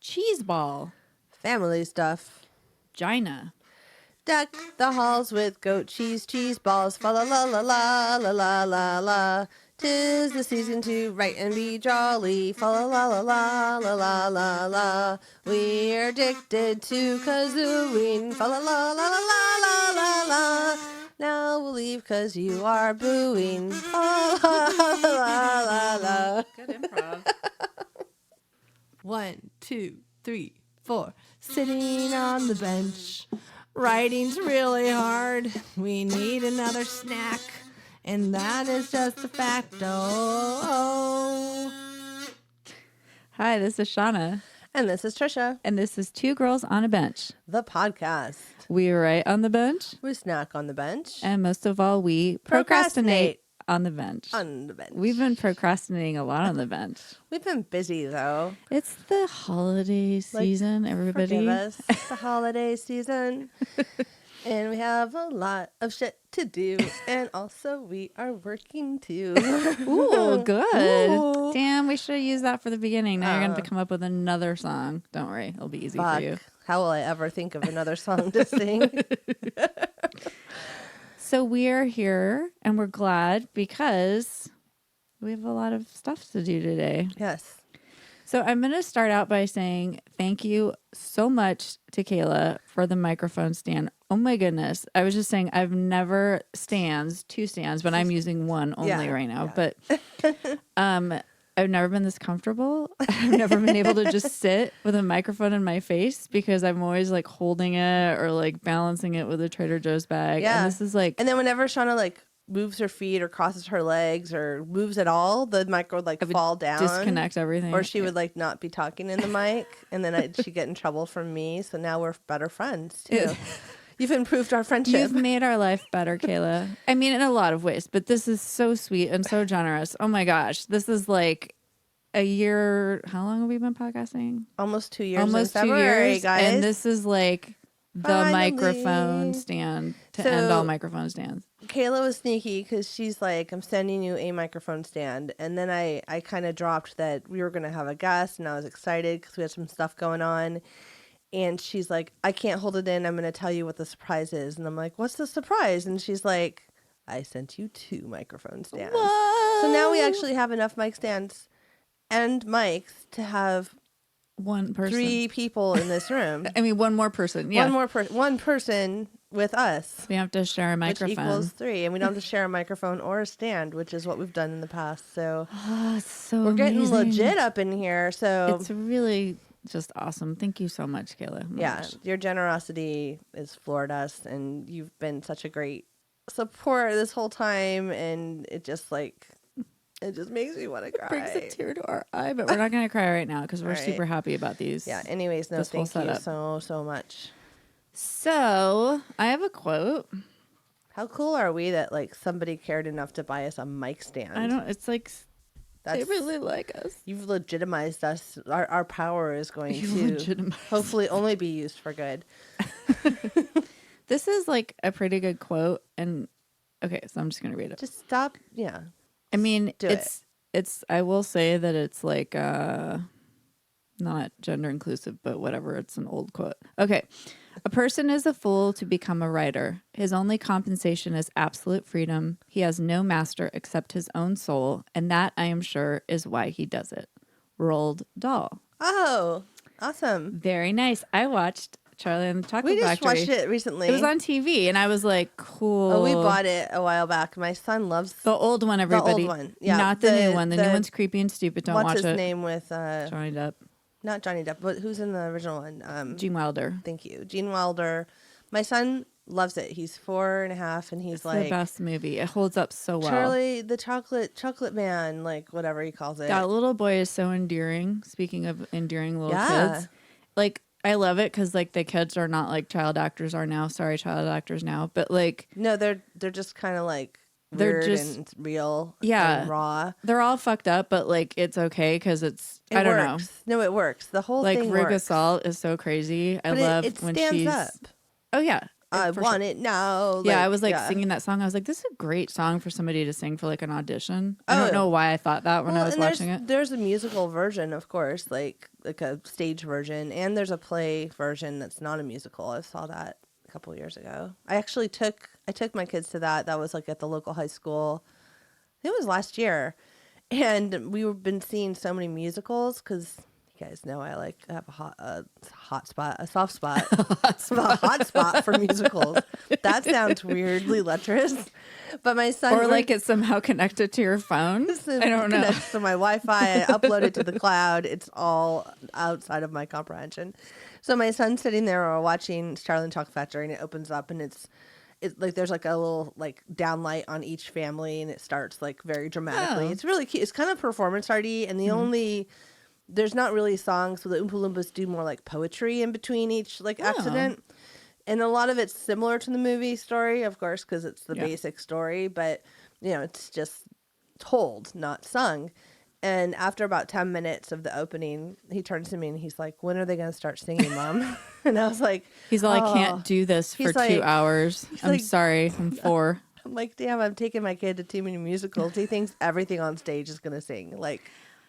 Cheeseball. Family stuff. Gina. Deck the halls with goat cheese balls. Fa la la la la la la la la. 'Tis the season to write and be jolly. Fa la la la la la la la la. We're addicted to kazooing. Fa la la la la la la la. Now we'll leave 'cause you are booing. Fa la la la la. Good improv. 1, 2, 3, 4. Sitting on the bench. Writing's really hard. We need another snack. And that is just a fact. Oh. Hi, this is Shauna. And this is Trisha, And this is Two Girls on a Bench. the podcast. We write on the bench. We snack on the bench. And most of all, we procrastinate on the bench. On the bench. We've been procrastinating a lot on the bench. We've been busy, though. It's the holiday season, everybody. Forgive us. It's the holiday season. And we have a lot of shit to do. And also, we are working, too. Ooh, good. Ooh. Damn, we should have used that for the beginning. Now you're going to have to come up with another song. Don't worry. It'll be easy for you. How will I ever think of another song to sing? So we are here and we're glad because we have a lot of stuff to do today. Yes. So I'm going to start out by saying thank you so much to Kayla for the microphone stand. Oh my goodness. I was just saying I've never two stands, but I'm using one only right now. Yeah. But I've never been this comfortable. I've never been able to just sit with a microphone in my face because I'm always like holding it or like balancing it with a Trader Joe's bag. Yeah. And this is like, And then whenever Shauna like moves her feet or crosses her legs or moves at all, the mic would like fall down. disconnect everything. Or she would like not be talking in the mic, and then she'd get in trouble from me. So now we're better friends too. You've improved our friendship. You've made our life better, Kayla. I mean, in a lot of ways, but this is so sweet and so generous. Oh my gosh. This is like a year. How long have we been podcasting? Almost 2 years. Almost in 2 February, years. guys. And this is like the Finally. microphone stand to end all microphone stands. Kayla was sneaky because she's like, I'm sending you a microphone stand. And then I kind of dropped that we were going to have a guest, and I was excited because we had some stuff going on. And she's like, I can't hold it in. I'm going to tell you what the surprise is. And I'm like, what's the surprise? And she's like, I sent you 2 microphone stands. Whoa. So now we actually have enough mic stands and mics to have One person. 3 people in this room. I mean, one more person. Yeah. One person with us. We have to share a microphone. Which equals 3. And we don't have to share a microphone or a stand, which is what we've done in the past. So, Oh, it's so we're getting amazing. legit up in here. So It's really just awesome. Thank you so much, Kayla. Oh my yeah, gosh. your generosity is floored us, and you've been such a great support this whole time. And it just makes me want to cry. Brings a tear to our eye, but we're not going to cry right now because we're All right. super happy about these. Yeah. Anyways, no, this whole thank you setup. so much. So I have a quote. How cool are we that like somebody cared enough to buy us a mic stand? It's like they really like us. You've legitimized us. Our power is going to hopefully only be used for good. This is like a pretty good quote. And okay, so I'm just going to read it. Just stop. Yeah. I mean, Do it. it's, I will say that it's like, not gender inclusive, but whatever. It's an old quote. Okay. A person is a fool to become a writer. His only compensation is absolute freedom. He has no master except his own soul, and that, I am sure, is why he does it. Roald Dahl. Oh, awesome. Very nice. I watched Charlie and the Chocolate We just Factory. watched it recently. It was on TV, and I was like, cool. Oh, we bought it a while back. My son loves the old one, everybody. The old one. Yeah, not the new one. The new one's creepy and stupid. Don't watch it. What's his name with Johnny Depp. Not Johnny Depp, but who's in the original one? Gene Wilder. Thank you. Gene Wilder. My son loves it. He's 4.5, and he's It's like the best movie. It holds up so well. Charlie the chocolate man, like whatever he calls it. That little boy is so endearing. Speaking of endearing little kids, like I love it because like the kids are not like child actors are now. Sorry, child actors now, but like no, they're just kind of like they're weird just and real, and raw. They're all fucked up, but like it's okay because I don't know. No, it works. The whole like thing Rick works. Assault is so crazy. I But love it when stands she's up. Oh yeah, I want it now. Yeah, I was like singing that song. I was like, this is a great song for somebody to sing for like an audition. I don't know why I thought that when I was watching it. There's a musical version, of course, like a stage version, and there's a play version that's not a musical. I saw that a couple years ago. I took my kids to that. That was like at the local high school. It was last year, and we've been seeing so many musicals because you guys know I have a soft spot for musicals. That sounds weirdly lecherous, but my son or like it's somehow connected to your phone. I don't know. Connects to my Wi-Fi. I upload it to the cloud. It's all outside of my comprehension. So my son's sitting there watching Charlie and the Chocolate Factory, and it opens up, and it's like there's like a little like downlight on each family, and it starts like very dramatically. It's really cute. It's kind of performance arty, and there's not really songs, so the Oompa Loompas do more like poetry in between each like accident. And a lot of it's similar to the movie story, of course, because it's the basic story, but it's just told, not sung. And after about 10 minutes of the opening, he turns to me and he's like, when are they going to start singing, Mom? And I was like, he's all, I can't do this for 2 hours. I'm sorry. I'm 4. I'm like, damn, I'm taking my kid to too many musicals. He thinks everything on stage is going to sing, like,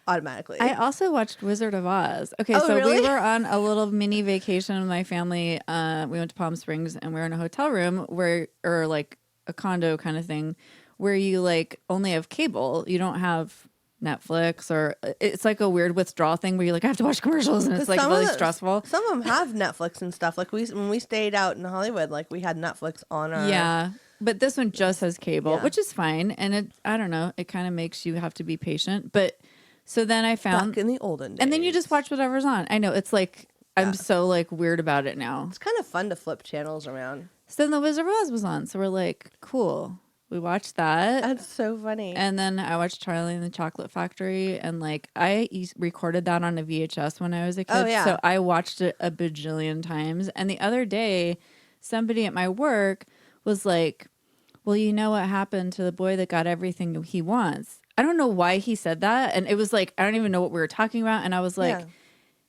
automatically. I also watched Wizard of Oz. Okay, so really? We were on a little mini vacation with my family. We went to Palm Springs, and we were in a hotel room or like a condo kind of thing where you like only have cable. You don't have Netflix, or it's like a weird withdrawal thing where you like I have to watch commercials, and it's like really stressful. Some of them have Netflix and stuff. Like when we stayed out in Hollywood, like we had Netflix on our but this one just has cable, which is fine. And I don't know, it kind of makes you have to be patient. But so then I found back in the olden days, and then you just watch whatever's on. I know it's like I'm so like weird about it now. It's kind of fun to flip channels around. So then the Wizard of Oz was on, so we're like, cool. We watched that. That's so funny. And then I watched Charlie and the Chocolate Factory, and like I recorded that on a VHS when I was a kid. Oh, yeah. So I watched it a bajillion times. And the other day, somebody at my work was like, well, you know what happened to the boy that got everything he wants? I don't know why he said that. And it was like, I don't even know what we were talking about. And I was like,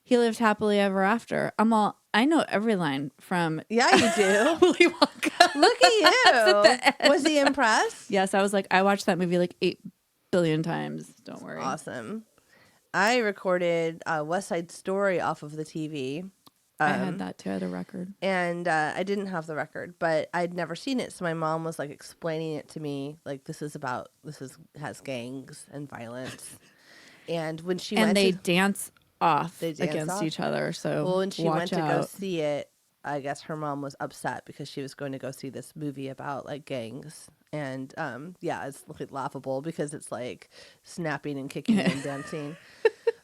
he lived happily ever after. I know every line from Yeah, you do. Willy Wonka. Look at you. Was he impressed? Yes, I was like, I watched that movie like 8 billion times. Don't worry. Awesome. I recorded West Side Story off of the TV. I had that too. I had a record. And I didn't have the record, but I'd never seen it. So my mom was like explaining it to me. Like, has gangs and violence. And when she went they dance off against off. each other. So when she went to out. go see it, I guess her mom was upset because she was going to go see this movie about like gangs. And it's like laughable because it's like snapping and kicking and dancing.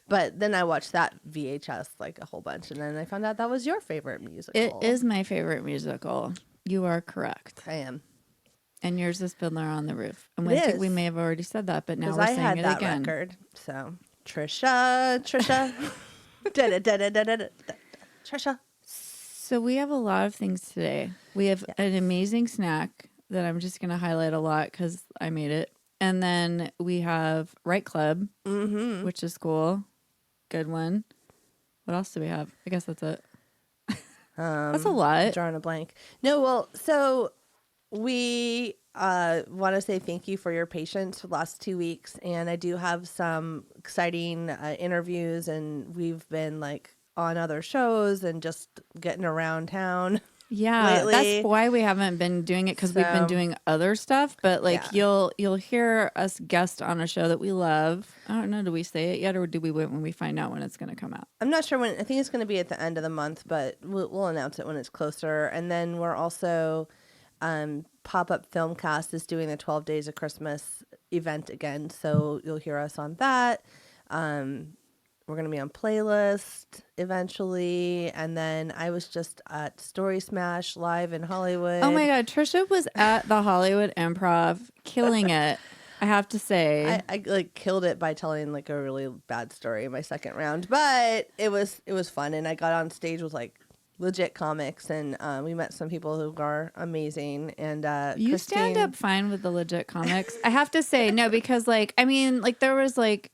But then I watched that VHS like a whole bunch, and then I found out that was your favorite musical. It is my favorite musical. You are correct. I am. And yours is Fiddler on the Roof. And I think we may have already said that, but now we're saying it again. Record, so Trisha. Trisha. So we have a lot of things today. We have an amazing snack that I'm just going to highlight a lot because I made it. And then we have Right Club, which is cool. Good one. What else do we have? I guess that's it. That's a lot. Drawing a blank. No, well, so we want to say thank you for your patience for the last 2 weeks. And I do have some exciting interviews, and we've been like on other shows and just getting around town. Yeah, lately. That's why we haven't been doing it, because we've been doing other stuff. But like you'll hear us guest on a show that we love. I don't know, do we say it yet, or do we wait when we find out when it's going to come out? I'm not sure when. I think it's going to be at the end of the month, but we'll announce it when it's closer. And then we're also Pop-Up Filmcast is doing the 12 Days of Christmas event again, so you'll hear us on that. We're going to be on Playlist eventually. And then I was just at Story Smash live in Hollywood. Oh my God. Trisha was at the Hollywood Improv killing it. I have to say. I like killed it by telling like a really bad story in my second round, but it was fun. And I got on stage with like legit comics, and we met some people who are amazing. And you Christine... stand up fine with the legit comics. I have to say, no, because like, I mean, like there was like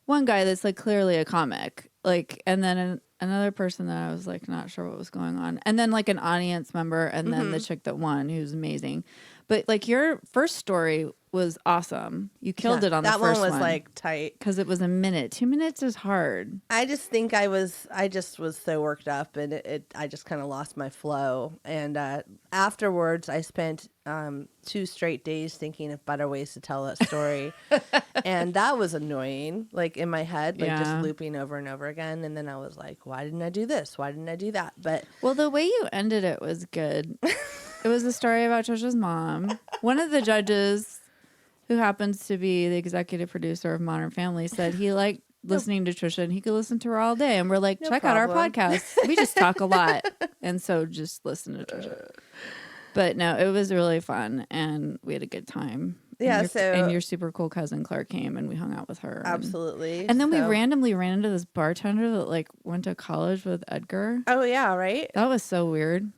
one guy that's like clearly a comic, like, and then another person that I was like not sure what was going on, and then like an audience member, and then the chick that won, who's amazing. But like your first story was awesome. You killed it on the first one. That one was like tight because it was a minute. 2 minutes is hard. I just think I just was so worked up, and I just kind of lost my flow. And afterwards, I spent 2 straight days thinking of better ways to tell that story, and that was annoying. Like in my head, like just looping over and over again. And then I was like, "Why didn't I do this? Why didn't I do that?" But well, the way you ended it was good. It was a story about Trisha's mom. One of the judges, who happens to be the executive producer of Modern Family, said he liked listening to Trisha and he could listen to her all day. And we're like, check out our podcast. We just talk a lot. And so just listen to Trisha. But no, it was really fun and we had a good time. Yeah, and your super cool cousin Claire came and we hung out with her. Absolutely. And then we randomly ran into this bartender that like went to college with Edgar. Oh yeah, right? That was so weird.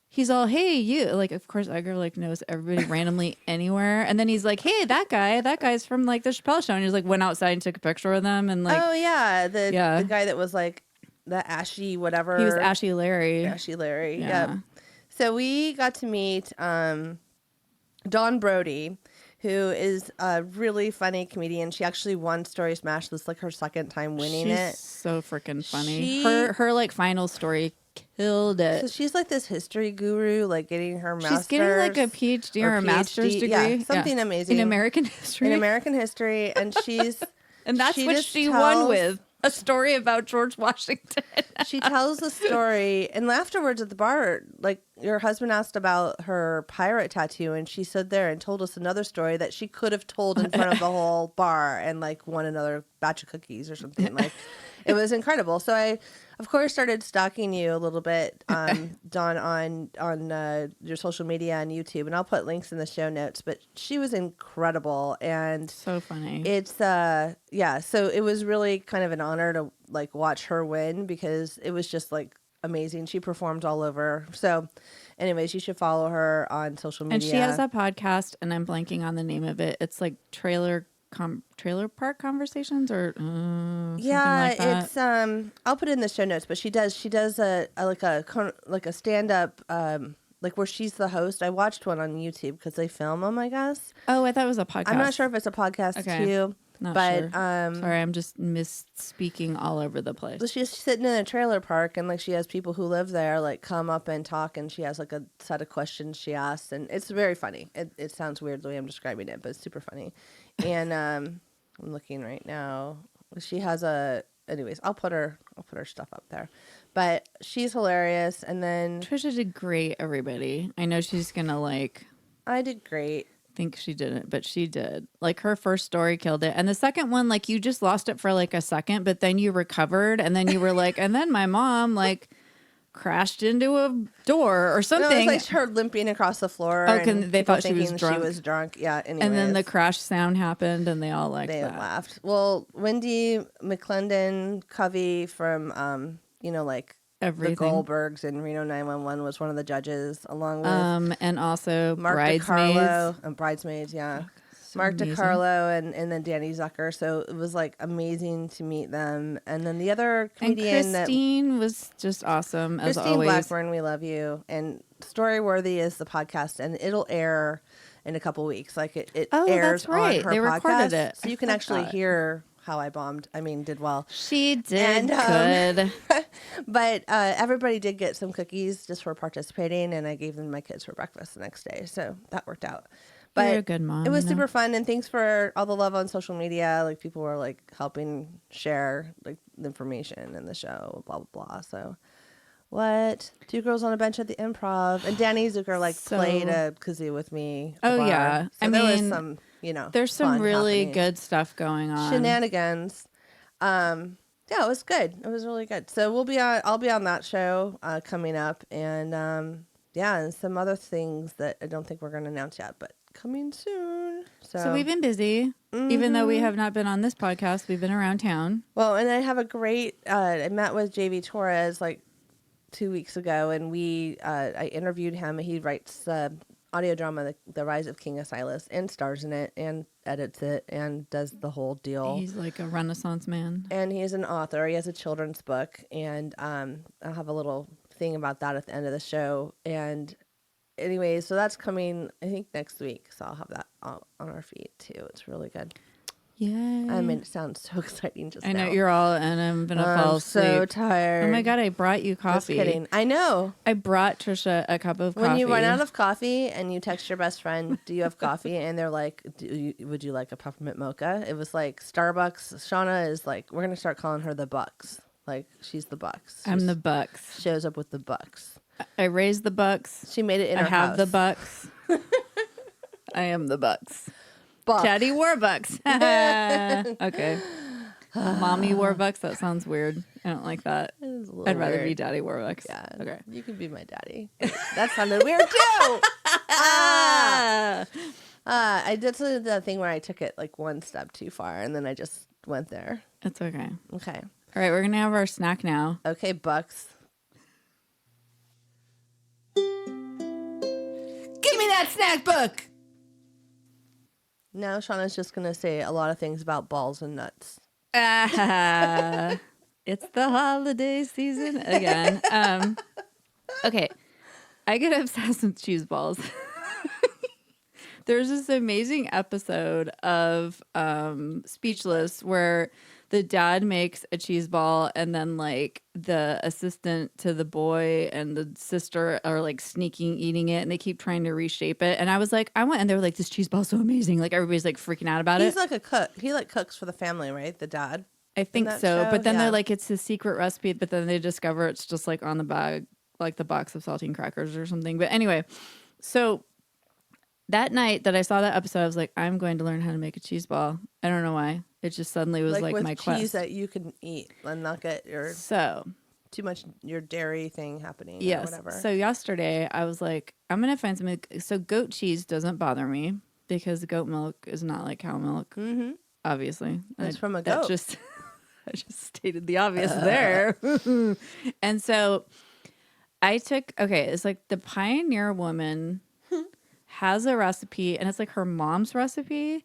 He's all, hey, you. Like, of course, Edgar, like, knows everybody randomly anywhere. And then he's like, hey, that guy's from, like, the Chappelle Show. And he's like, went outside and took a picture with him. And, like, oh, yeah. The guy that was, like, the Ashy whatever. He was Ashy Larry. Yeah. So we got to meet Dawn Brody, who is a really funny comedian. She actually won Story Smash. This is, like, her second time winning it. She's so freaking funny. Her, like, final story killed it. So she's like this history guru, like getting her master's. She's getting like a PhD or a master's degree. Yeah, something amazing. In American history. And she's... and that's what she won with. A story about George Washington. She tells the story, and afterwards at the bar, like your husband asked about her pirate tattoo, and she stood there and told us another story that she could have told in front of the whole bar and like won another batch of cookies or something. Like it was incredible. So I, of course, started stalking you a little bit, Dawn, on your social media and YouTube, and I'll put links in the show notes. But she was incredible and so funny. It's so it was really kind of an honor to like watch her win because it was just like amazing. She performed all over. So, anyways, you should follow her on social media. And she has a podcast, and I'm blanking on the name of it. It's like Trailer Park Conversations or something like that. It's I'll put it in the show notes, but she does a stand up like where she's the host. I watched one on YouTube because they film them, I guess. Oh, I thought it was a podcast. I'm not sure if it's a podcast too. Not but sure. Sorry, I'm just misspeaking all over the place. So she's sitting in a trailer park, and like she has people who live there like come up and talk, and she has like a set of questions she asks, and it's very funny. It sounds weird the way I'm describing it, but it's super funny. And I'm looking right now. She has anyways, I'll put her stuff up there. But she's hilarious. And then Trisha did great, everybody. I know she's gonna I did great. Think she didn't, but she did. Like her first story killed it. And the second one, like you just lost it for like a second, but then you recovered and then you were like, and then my mom like crashed into a door or something. No, it was like her limping across the floor. Oh, and they thought she was drunk. Yeah. Anyways. And then the crash sound happened and they all they laughed. Well, Wendy McClendon Covey from, everything. The Goldbergs and Reno 911 was one of the judges, along with and also Mark DiCarlo and Bridesmaids, yeah. So Mark amazing. DiCarlo and then Danny Zuker. So it was like amazing to meet them. And then the other comedian, and Christine was just awesome as Christine always. Blackburn, we love you. And Storyworthy is the podcast, and it'll air in a couple weeks. Like it airs that's right. on her they podcast, recorded it, so you can actually hear how I bombed. I mean, did well. She did good. But everybody did get some cookies just for participating, and I gave them to my kids for breakfast the next day. So that worked out. But you're a good mom. It was super fun, and thanks for all the love on social media. Like people were like helping share like the information in the show, blah blah blah. So what? 2 girls on a bench at the Improv, and Danny Zuker played a kazoo with me. Oh yeah, so there was some there's some really happening. Good stuff going on. Shenanigans. Yeah, it was good. It was really good. So I'll be on that show coming up, and and some other things that I don't think we're going to announce yet, but coming soon. So we've been busy, even though we have not been on this podcast. We've been around town. Well, and I have a great. I met with JV Torres like 2 weeks ago, and I interviewed him. He writes audio drama, the Rise of King Asilas, and stars in it and edits it and does the whole deal. He's like a Renaissance man. And he's an author. He has a children's book, and I'll have a little thing about that at the end of the show. And anyway, so that's coming, I think, next week. So I'll have that on our feed too. It's really good. Yeah. I mean, it sounds so exciting just I now. know you're all, and I'm gonna fall asleep. So tired. Oh my God, I brought you coffee. Just kidding. I know. I brought Trisha a cup of coffee. When you run out of coffee and you text your best friend, do you have coffee? And they're like, would you like a peppermint mocha? It was like Starbucks. Shauna is like, we're going to start calling her the Bucks. Like, she's the Bucks. I'm the Bucks. Shows up with the Bucks. I raised the Bucks. She made it in her I have house. the Bucks. I am the Bucks. Buck. Daddy Warbucks. Okay. Mommy Warbucks. That sounds weird. I don't like that. I'd rather be Daddy Warbucks. Yeah. Okay. You can be my daddy. That sounded weird too. I did the thing where I took it like one step too far and then I just went there. It's okay. Okay. All right. We're going to have our snack now. Okay, Bucks. Give me that snack book. Now Shauna's just going to say a lot of things about balls and nuts. It's the holiday season again. Okay. I get obsessed with cheese balls. There's this amazing episode of Speechless where the dad makes a cheese ball and then like the assistant to the boy and the sister are like sneaking eating it and they keep trying to reshape it. And I was like, and they were like, this cheese ball's so amazing. Like everybody's like freaking out about it. He's like a cook. He like cooks for the family, right? The dad. I think that so. show? But then Yeah. they're like, it's his secret recipe. But then they discover it's just like on the bag, like the box of saltine crackers or something. But anyway, so that night that I saw that episode, I was like, I'm going to learn how to make a cheese ball. I don't know why. It just suddenly was like with my cheese quest. that you can eat and not get So too much your dairy thing happening. yes. Or whatever. So yesterday I was like, I'm going to find something. So goat cheese doesn't bother me because goat milk is not like cow milk. Mm-hmm. Obviously. It's from a goat. I just stated the obvious there. And so I took, it's like the Pioneer Woman has a recipe and it's like her mom's recipe.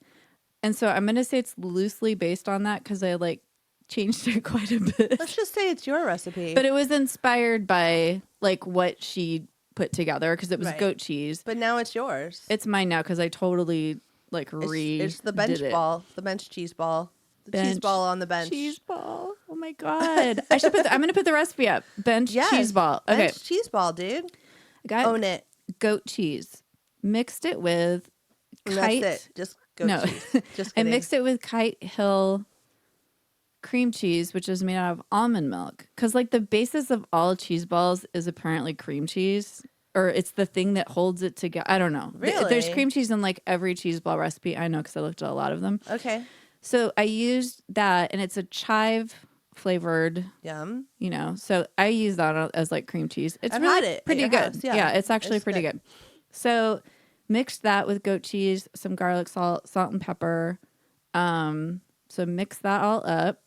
And so I'm going to say it's loosely based on that because I like changed it quite a bit. Let's just say it's your recipe. But it was inspired by like what she put together because it was Right. goat cheese. But now it's yours. It's mine now because I totally like It's the bench ball, the bench cheese ball, the cheese Bench ball on the bench. Cheese ball. Oh my God. I should I'm going to put the recipe up. Bench Yes. cheese ball. Okay. Bench cheese ball, dude. I got Own it. goat cheese. Mixed it with And Kite. that's it. Just goat No. cheese. Just I kidding. mixed it with Kite Hill cream cheese, which is made out of almond milk. Because like the basis of all cheese balls is apparently cream cheese. Or it's the thing that holds it together. I don't know. Really? There's cream cheese in like every cheese ball recipe. I know because I looked at a lot of them. Okay. So I used that, and it's a chive flavored, Yum. So I use that as like cream chease. It's I've really had it at pretty your good. house, yeah. It's actually It's pretty good. good. So mixed that with goat cheese, some garlic, salt and pepper. So mix that all up.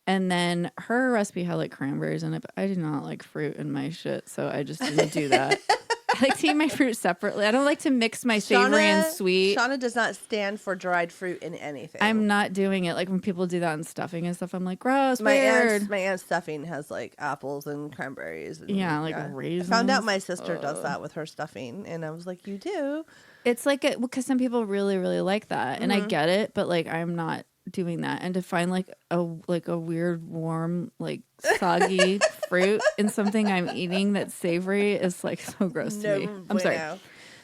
And then her recipe had like cranberries in it, but I do not like fruit in my shit, so I just didn't do that. I like to eat my fruit separately. I don't like to mix my savory and sweet. Shauna does not stand for dried fruit in anything. I'm not doing it. Like when people do that in stuffing and stuff, I'm like, gross, my weird. aunt's stuffing has like apples and cranberries. And, Yeah, like raisins. I found out my sister does that with her stuffing, and I was like, "You do?" It's like because some people really, really like that, and I Mm-hmm. get it, but like I'm not doing that. And to find like a weird, warm, like soggy fruit in something I'm eating that's savory is like so gross to me. I'm sorry. bueno.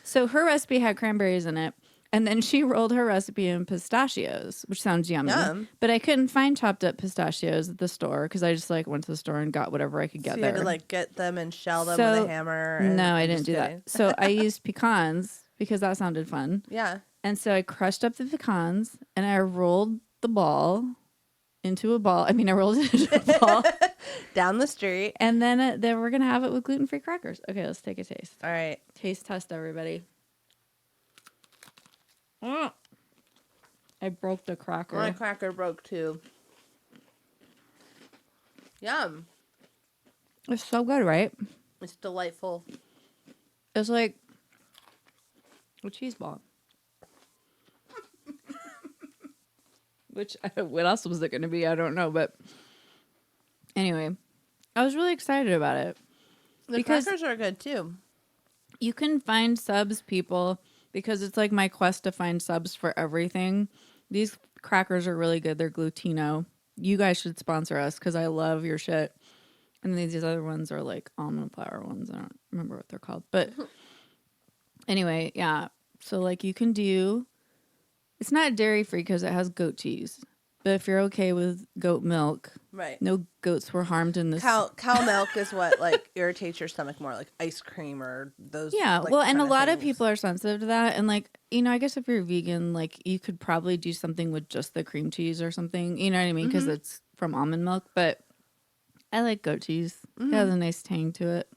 So her recipe had cranberries in it, and then she rolled her recipe in pistachios, which sounds yummy. Yum. But I couldn't find chopped up pistachios at the store because I just like went to the store and got whatever I could get So you there. had to like get them and shell them So- with a hammer. And No, I I'm didn't just do kidding. that. So I used pecans because that sounded fun. Yeah. And so I crushed up the pecans and I rolled the ball into a ball. I mean, I rolled it into a ball. Down the street. And then we're going to have it with gluten-free crackers. Okay, let's take a taste. All right. Taste test, everybody. I broke the cracker. My cracker broke too. Yum. It's so good, right? It's delightful. It's like A cheese ball. Which, what else was it going to be? I don't know. But anyway, I was really excited about it. The crackers are good too. You can find subs, people, because it's like my quest to find subs for everything. These crackers are really good. They're glutino. You guys should sponsor us because I love your shit. And these other ones are like almond flour ones. I don't remember what they're called. But anyway, yeah. So like you can do... It's not dairy free because it has goat cheese. But if you're okay with goat milk, Right. no goats were harmed in this. Cow milk is what like irritates your stomach more, like ice cream or those. Yeah, like, well, and a lot of things. people are sensitive to that. And like, you know, I guess if you're vegan, like you could probably do something with just the cream cheese or something. You know what I mean? Because it's from almond milk. But I like goat cheese. It has a nice tang to it.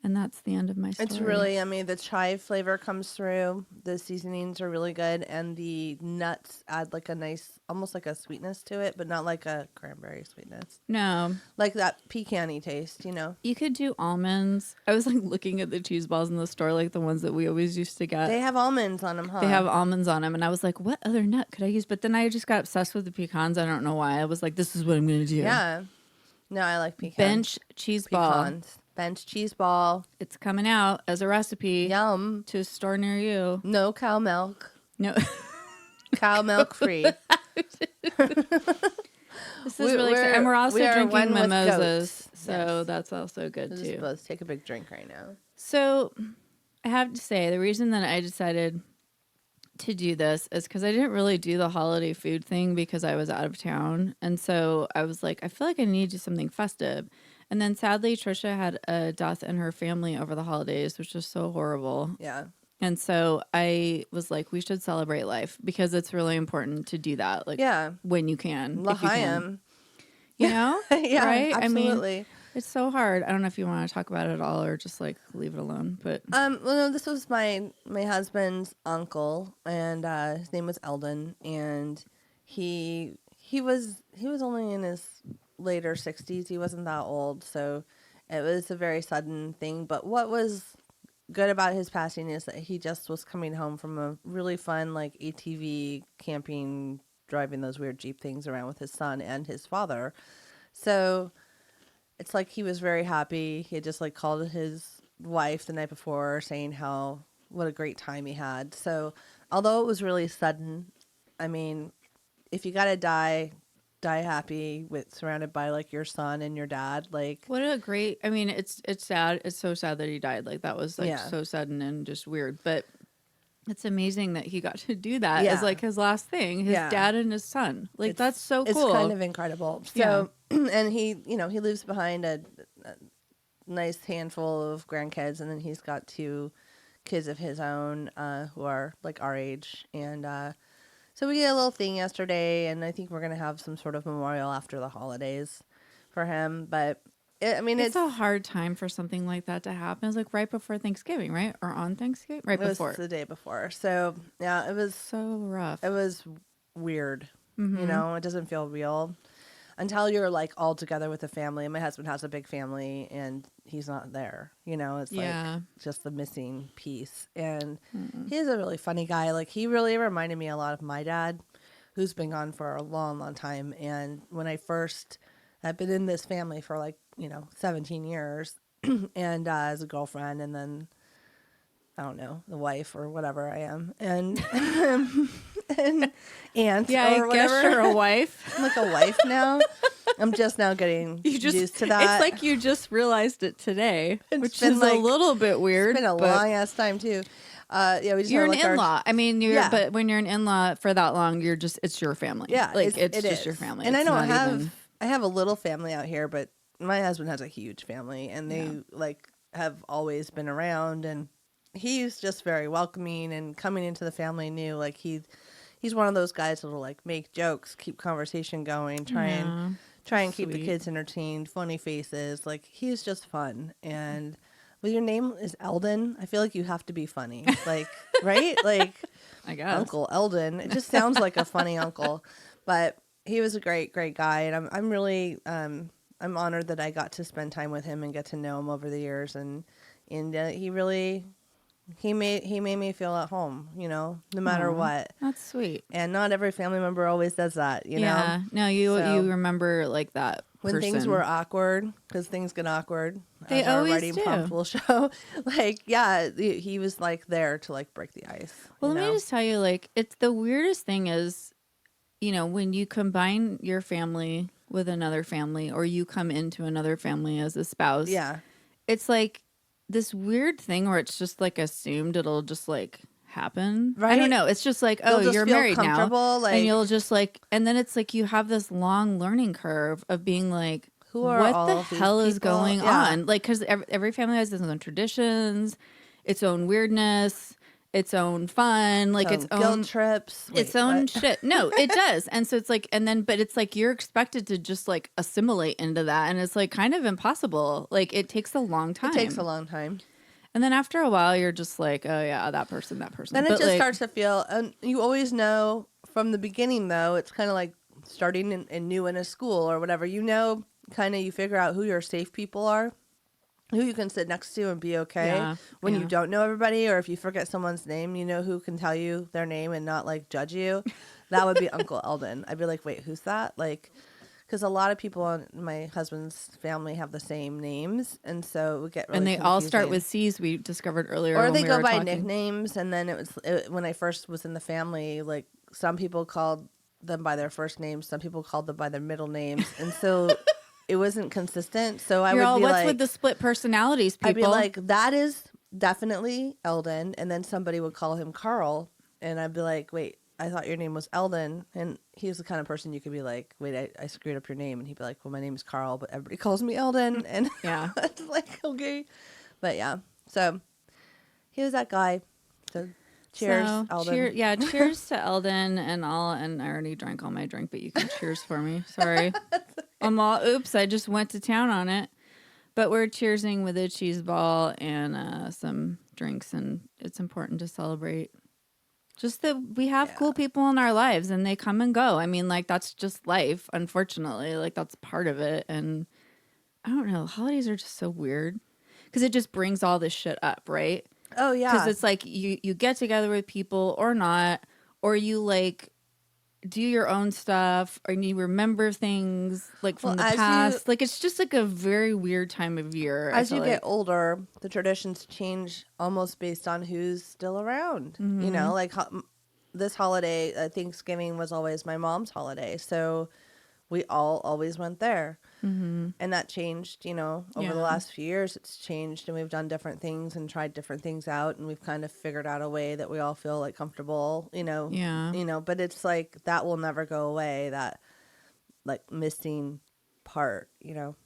And that's the end of my story. It's really, I mean, the chive flavor comes through. The seasonings are really good. And the nuts add like a nice, almost like a sweetness to it, but not like a cranberry sweetness. No. Like that pecan-y taste, you know? You could do almonds. I was like looking at the cheese balls in the store, like the ones that we always used to get. They have almonds on them, huh? They have almonds on them. And I was like, what other nut could I use? But then I just got obsessed with the pecans. I don't know why. I was like, this is what I'm going to do. Yeah. No, I like pecans. Bench Cheeseball. Pecans. Bench Cheeseball. It's coming out as a recipe. Yum. To a store near you. No cow milk. No. Cow milk free. This is really exciting. And we're also one drinking with mimosas. goats. So Yes. that's also good We'll too. just both take a big drink right now. So I have to say, the reason that I decided to do this is because I didn't really do the holiday food thing because I was out of town. And so I was like, I feel like I need to do something festive. And then sadly, Trisha had a death in her family over the holidays, which was so horrible. Yeah. And so I was like, we should celebrate life because it's really important to do that. Like, when you can. if you can. You know? Yeah, right? absolutely. I mean, it's so hard. I don't know if you want to talk about it at all or just like leave it alone. But well, no, this was my husband's uncle, and his name was Eldon, and he was only in his later 60s. He wasn't that old, so it was a very sudden thing. But what was good about his passing is that he just was coming home from a really fun like ATV camping, driving those weird Jeep things around with his son and his father. So it's like he was very happy. He had just like called his wife the night before saying what a great time he had. So although it was really sudden, I mean, if you gotta die happy surrounded by like your son and your dad. Like, what a great, I mean, it's sad. It's so sad that he died. Like that was like so sudden and just weird, but it's amazing that he got to do that as like his last thing, his dad and his son. Like that's so cool. It's kind of incredible. So, and he leaves behind a nice handful of grandkids, and then he's got 2 kids of his own who are like our age. And so we did a little thing yesterday, and I think we're going to have some sort of memorial after the holidays for him. But it's a hard time for something like that to happen. It's like right before Thanksgiving, right? Or on Thanksgiving? Right before. It was the day before. So, yeah, it was so rough. It was weird. You know, it doesn't feel real until you're like all together with the family. And my husband has a big family, and he's not there. You know, it's like just the missing piece. And he's a really funny guy. Like, he really reminded me a lot of my dad, who's been gone for a long, long time. And when I first had been in this family for like, 17 years and as a girlfriend, and then I don't know, the wife or whatever I am, and and aunt, or I guess you're a wife. I'm like a wife now. I'm just now getting used to that. It's like you just realized it today, which been is like, a little bit weird. It's been a long ass time too. We just you're an like in-law. I mean, but when you're an in-law for that long, it's your family. Yeah, like it's just your family. And it's I have a little family out here, but my husband has a huge family, and they like have always been around, and he's just very welcoming, and coming into the family new. Like he's one of those guys that'll like make jokes, keep conversation going, try and keep the kids entertained, funny faces. Like he's just fun. And well, your name is Eldon. I feel like you have to be funny, like right, like I guess Uncle Eldon. It just sounds like a funny uncle, but he was a great guy, and I'm really I'm honored that I got to spend time with him and get to know him over the years, and he really He made me feel at home, no matter Aw, what. That's sweet. And not every family member always does that, Yeah. No, So, you remember like that when person. things were awkward, because things get awkward, They as our always writing do. prompt will show. Like, yeah, he was like there to like break the ice. Well, you let know? me just tell you, like, it's the weirdest thing is, when you combine your family with another family or you come into another family as a spouse, Yeah. it's like this weird thing where it's just like assumed it'll just like happen. I Right? don't know. It's just like, You'll oh, just you're feel married now. comfortable, like- and you'll just like, and then it's like you have this long learning curve of being like, Who are what all the of these hell is people? going Yeah. on? Like, because every family has its own traditions, its own weirdness, its own fun, like its guilt own trips. its Wait, own what? shit. No, it does. And so it's like, but it's like you're expected to just like assimilate into that. And it's like kind of impossible. Like it takes a long time. It takes a long time. And then after a while, you're just like, oh yeah, that person. Then it But, just like, starts to feel, and you always know from the beginning, though, it's kind of like starting in new in a school or whatever. Kind of you figure out who your safe people are, who you can sit next to and be okay. Yeah, When yeah. you don't know everybody, or if you forget someone's name, you know who can tell you their name and not like judge you. That would be Uncle Eldon. I'd be like, wait, who's that? Like, because a lot of people in my husband's family have the same names, and so it would get really and they all start confusing. with C's. We discovered earlier, Or when they we go were by talking. nicknames, and then when I first was in the family, like some people called them by their first names, some people called them by their middle names, and so it wasn't consistent. So I You're would all, be what's like, with the split personalities, people? I'd be like, that is definitely Eldon, and then somebody would call him Carl, and I'd be like, wait, I thought your name was Eldon, and he's the kind of person you could be like, wait, I screwed up your name, and he'd be like, well, my name is Carl, but everybody calls me Eldon, and Yeah. it's like, okay, but yeah, so he was that guy. So cheers, So, Eldon. cheers to Eldon and I already drank all my drink, but you can cheers for me. Sorry. Oops, I just went to town on it. But we're cheersing with a cheese ball and some drinks, and it's important to celebrate. Just that we have cool people in our lives and they come and go. I mean, like, that's just life, unfortunately. Like, that's part of it. And I don't know, holidays are just so weird because it just brings all this shit up, right? Oh yeah, Because it's like you get together with people or not, or you like do your own stuff, or you remember things like from Well, the as past. Like it's just like a very weird time of year. I as you feel get like. older, the traditions change almost based on who's still around. You know, like this holiday, Thanksgiving was always my mom's holiday, so we all always went there. And that changed, over Yeah. the last few years. It's changed, and we've done different things and tried different things out, and we've kind of figured out a way that we all feel like comfortable. Yeah. But it's like that will never go away. That like missing part.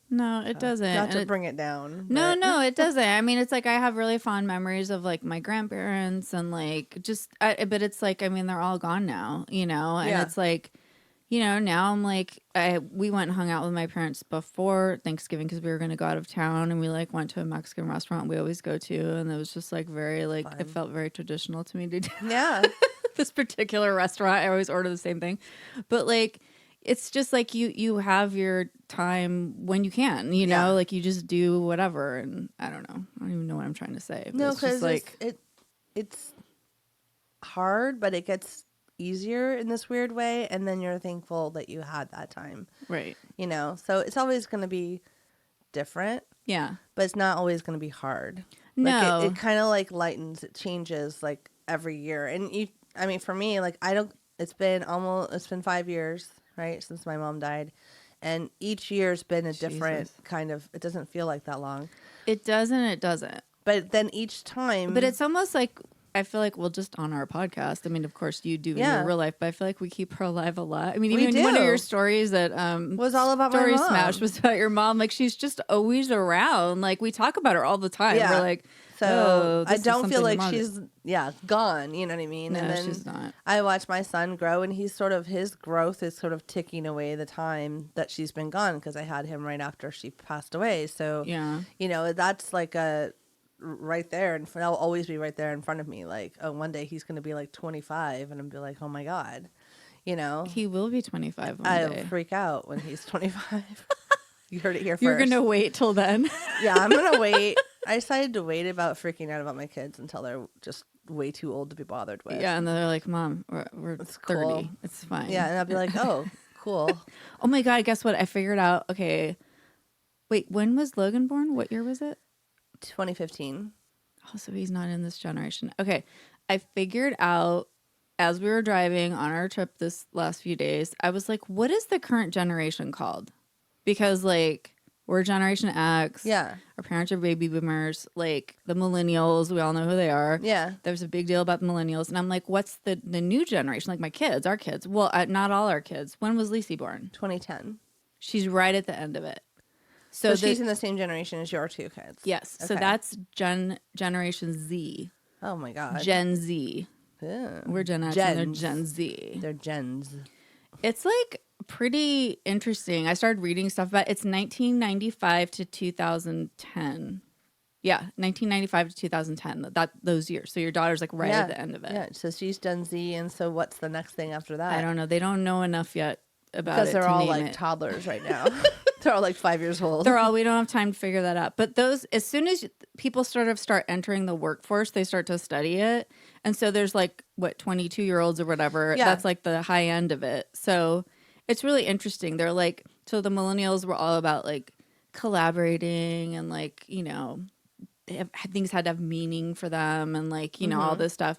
No, it doesn't. Not And to it- bring it down. No, but- no, it doesn't. I mean, it's like I have really fond memories of like my grandparents and like but it's like, I mean, they're all gone now, and Yeah. it's like, now I'm like, we went and hung out with my parents before Thanksgiving because we were going to go out of town, and we like went to a Mexican restaurant we always go to. And it was just like very, like, Fun. it felt very traditional to me to do Yeah. this particular restaurant. I always order the same thing, but like, it's just like you have your time when you can, Yeah. like you just do whatever. And I don't know. I don't even know what I'm trying to say. But No, it's just because like, it's hard, but it gets easier in this weird way, and then you're thankful that you had that time. right. So it's always going to be different, Yeah. but it's not always going to be hard. No. Like it kind of like lightens, it changes like every year. And for me, like it's been 5 years, right, since my mom died. And each year's been a different Jesus. kind of, it doesn't feel like that long. It doesn't. But then each time. But it's almost like, I feel like we'll just on our podcast. I mean, of course you do in Yeah. your real life, but I feel like we keep her alive a lot. I mean, We even one of do. your stories that Was all about my Story mom. Smash was about your mom. Like she's just always around. Like we talk about her all the time. Yeah. We're like, So oh, I this is don't feel something like Mom did. she's gone. You know what I mean? No, and then she's not. I watch my son grow, and his growth is sort of ticking away the time that she's been gone, because I had him right after she passed away. So Yeah. that's like right there, and that'll always be right there in front of me. Like, oh, one day he's going to be like 25, and I'm be like, oh my god, He will be 25 one I'll day. freak out when he's 25. You heard it here first. You're gonna wait till then. Yeah, I'm gonna wait. I decided to wait about freaking out about my kids until they're just way too old to be bothered with. Yeah, and they're like, Mom, we're It's 30. cool. It's fine. Yeah, and I'll be like, oh, cool. Oh my God, guess what? I figured out. Okay. Wait, when was Logan born? What year was it? 2015. Oh, so he's not in this generation. Okay. I figured out as we were driving on our trip this last few days, I was like, what is the current generation called? Because like we're Generation X. Yeah. Our parents are baby boomers. Like the millennials, we all know who they are. Yeah. There's a big deal about the millennials. And I'm like, what's the new generation? Like my kids, our kids. Well, not all our kids. When was Lacey born? 2010. She's right at the end of it. So she's in the same generation as your two kids. Yes. So Okay. that's Generation Z. Oh my God. Gen Z. Yeah. We're Gen X and they're Gen Z. They're gens. It's like pretty interesting. I started reading stuff about it's 1995 to 2010. Yeah, 1995 to 2010. Those years. So your daughter's like right at the end of it. Yeah. So she's Gen Z, and so what's the next thing after that? I don't know. They don't know enough yet about it Because they're to all name like it. toddlers right now. They're all like 5 years old. We don't have time to figure that out. But those, as soon as people start entering the workforce, they start to study it. And so there's like, 22-year-olds or whatever. Yeah. That's like the high end of it. So it's really interesting. They're like, so the millennials were all about like collaborating and like, things had to have meaning for them and like, all this stuff.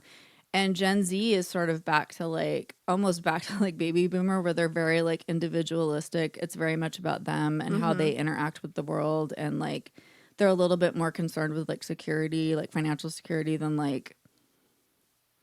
And Gen Z is sort of back to like almost back to like baby boomer where they're very like individualistic. It's very much about them and how they interact with the world. And like they're a little bit more concerned with like security, like financial security than like,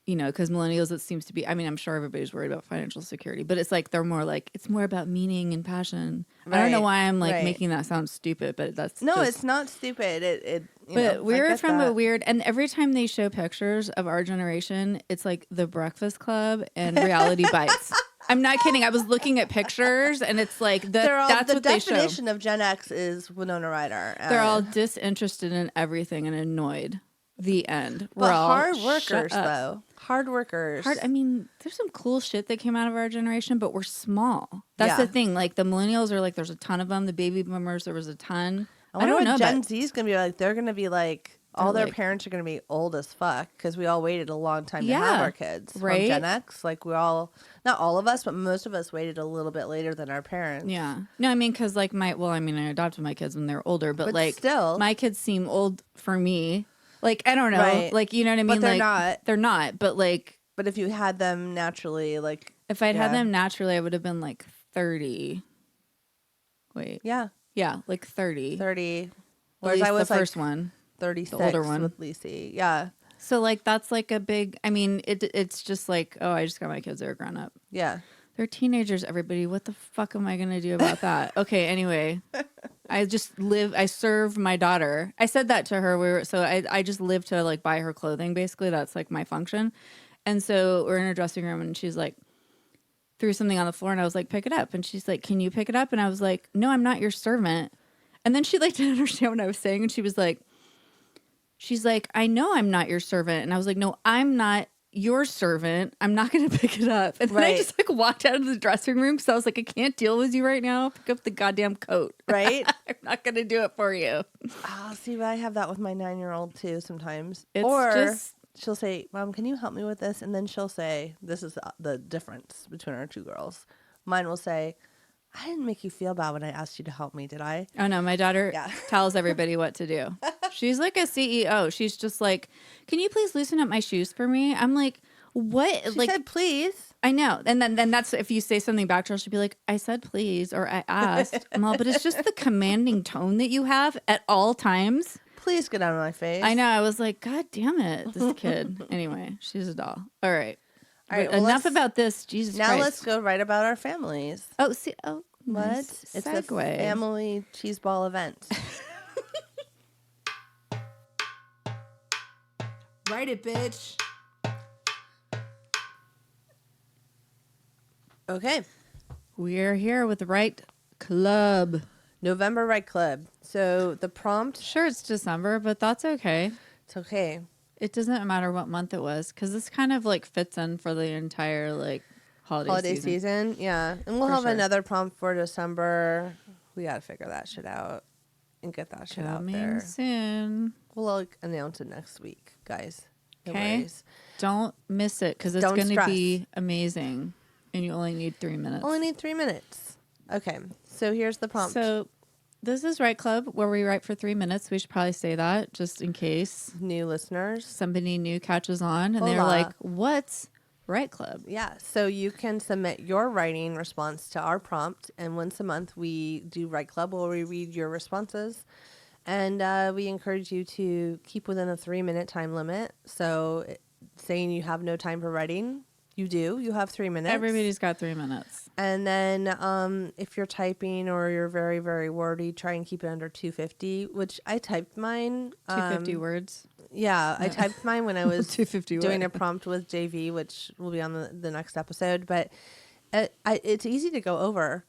because millennials, it seems to be, I mean, I'm sure everybody's worried about financial security, but it's like they're more like, it's more about meaning and passion. I don't know why I'm like making that sound stupid, but that's it's not stupid. But we're from a weird, and every time they show pictures of our generation, it's like The Breakfast Club and Reality Bites. I'm not kidding. I was looking at pictures, and it's like that's what they show. The definition of Gen X is Winona Ryder. They're all disinterested in everything and annoyed. The end. But we're all hard workers, though. Hard workers. I mean, there's some cool shit that came out of our generation, but we're small. That's the thing. Like the millennials are like, there's a ton of them. The baby boomers, there was a ton. I don't know what Gen Z is going to be like. They're going to be like, all their parents are going to be old as fuck because we all waited a long time to have our kids. Right. From Gen X. Like we all, not all of us, but most of us waited a little bit later than our parents. Yeah. No, I mean, because like I adopted my kids when they were older, but like still, my kids seem old for me. Like, I don't know. Right. Like, you know what I mean? But they're like, not. They're not. But like, but if you had them naturally, like. If I'd had them naturally, I would have been like 30. Wait. Yeah. Yeah, like 30. 30. Whereas I was the first one. 36 the older one with Lacey. Yeah. So like that's like a big, I mean, it's just like, oh, I just got my kids, they're grown up. Yeah. They're teenagers, everybody. What the fuck am I going to do about that? Okay, anyway. I serve my daughter. I said that to her. I just live to like buy her clothing, basically. That's like my function. And so we're in her dressing room and she's like, threw something on the floor and I was like, pick it up. And she's like, can you pick it up? And I was like, no, I'm not your servant. And then she like didn't understand what I was saying. And she's like, I know I'm not your servant. And I was like, no, I'm not your servant. I'm not going to pick it up. And then I just like walked out of the dressing room because I was like, I can't deal with you right now. Pick up the goddamn coat. Right? I'm not going to do it for you. Oh, see, but I have that with my 9-year-old too sometimes. She'll say, Mom, can you help me with this? And then she'll say, this is the difference between our two girls. Mine will say, I didn't make you feel bad when I asked you to help me, did I? Oh, no. My daughter tells everybody what to do. She's like a CEO. She's just like, can you please loosen up my shoes for me? I'm like, what? She said, please. I know. And then that's if you say something back to her, she'll be like, I said please or I asked. I'm all, but it's just the commanding tone that you have at all times. Please get out of my face. I know. I was like, God damn it, this kid. Anyway, she's a doll. All right. All right. Well, enough about this. Jesus Now Christ. let's go right about our families. Oh, see. Oh, What? nice It's segue. a family cheeseball event. Write it, bitch. Okay. We're here with the Right Club. November Right Club. So the prompt. Sure, it's December, but that's okay. It's okay. It doesn't matter what month it was because this kind of like fits in for the entire like holiday season. Yeah. And we'll For have sure. another prompt for December. We got to figure that shit out. and get that shit out Coming there. soon. We'll announce it next week, guys. No Okay. worries. Don't miss it because it's Don't going to stress. be amazing. And you only need 3 minutes. Only need 3 minutes. Okay, so here's the prompt. So this is Write Club where we write for 3 minutes. We should probably say that just in case New listeners. somebody new catches on and they're Hola. like, what's Write Club? Yeah, so you can submit your writing response to our prompt, and once a month we do Write Club where we read your responses, and we encourage you to keep within a 3-minute time limit. So saying you have no time for writing, you do. You have 3 minutes. Everybody's got 3 minutes. And then if you're typing or you're very, very wordy, try and keep it under 250, which I typed mine. 250 words. Yeah, I typed mine when I was 250 doing what? a prompt with JV, which will be on the next episode. But it's easy to go over.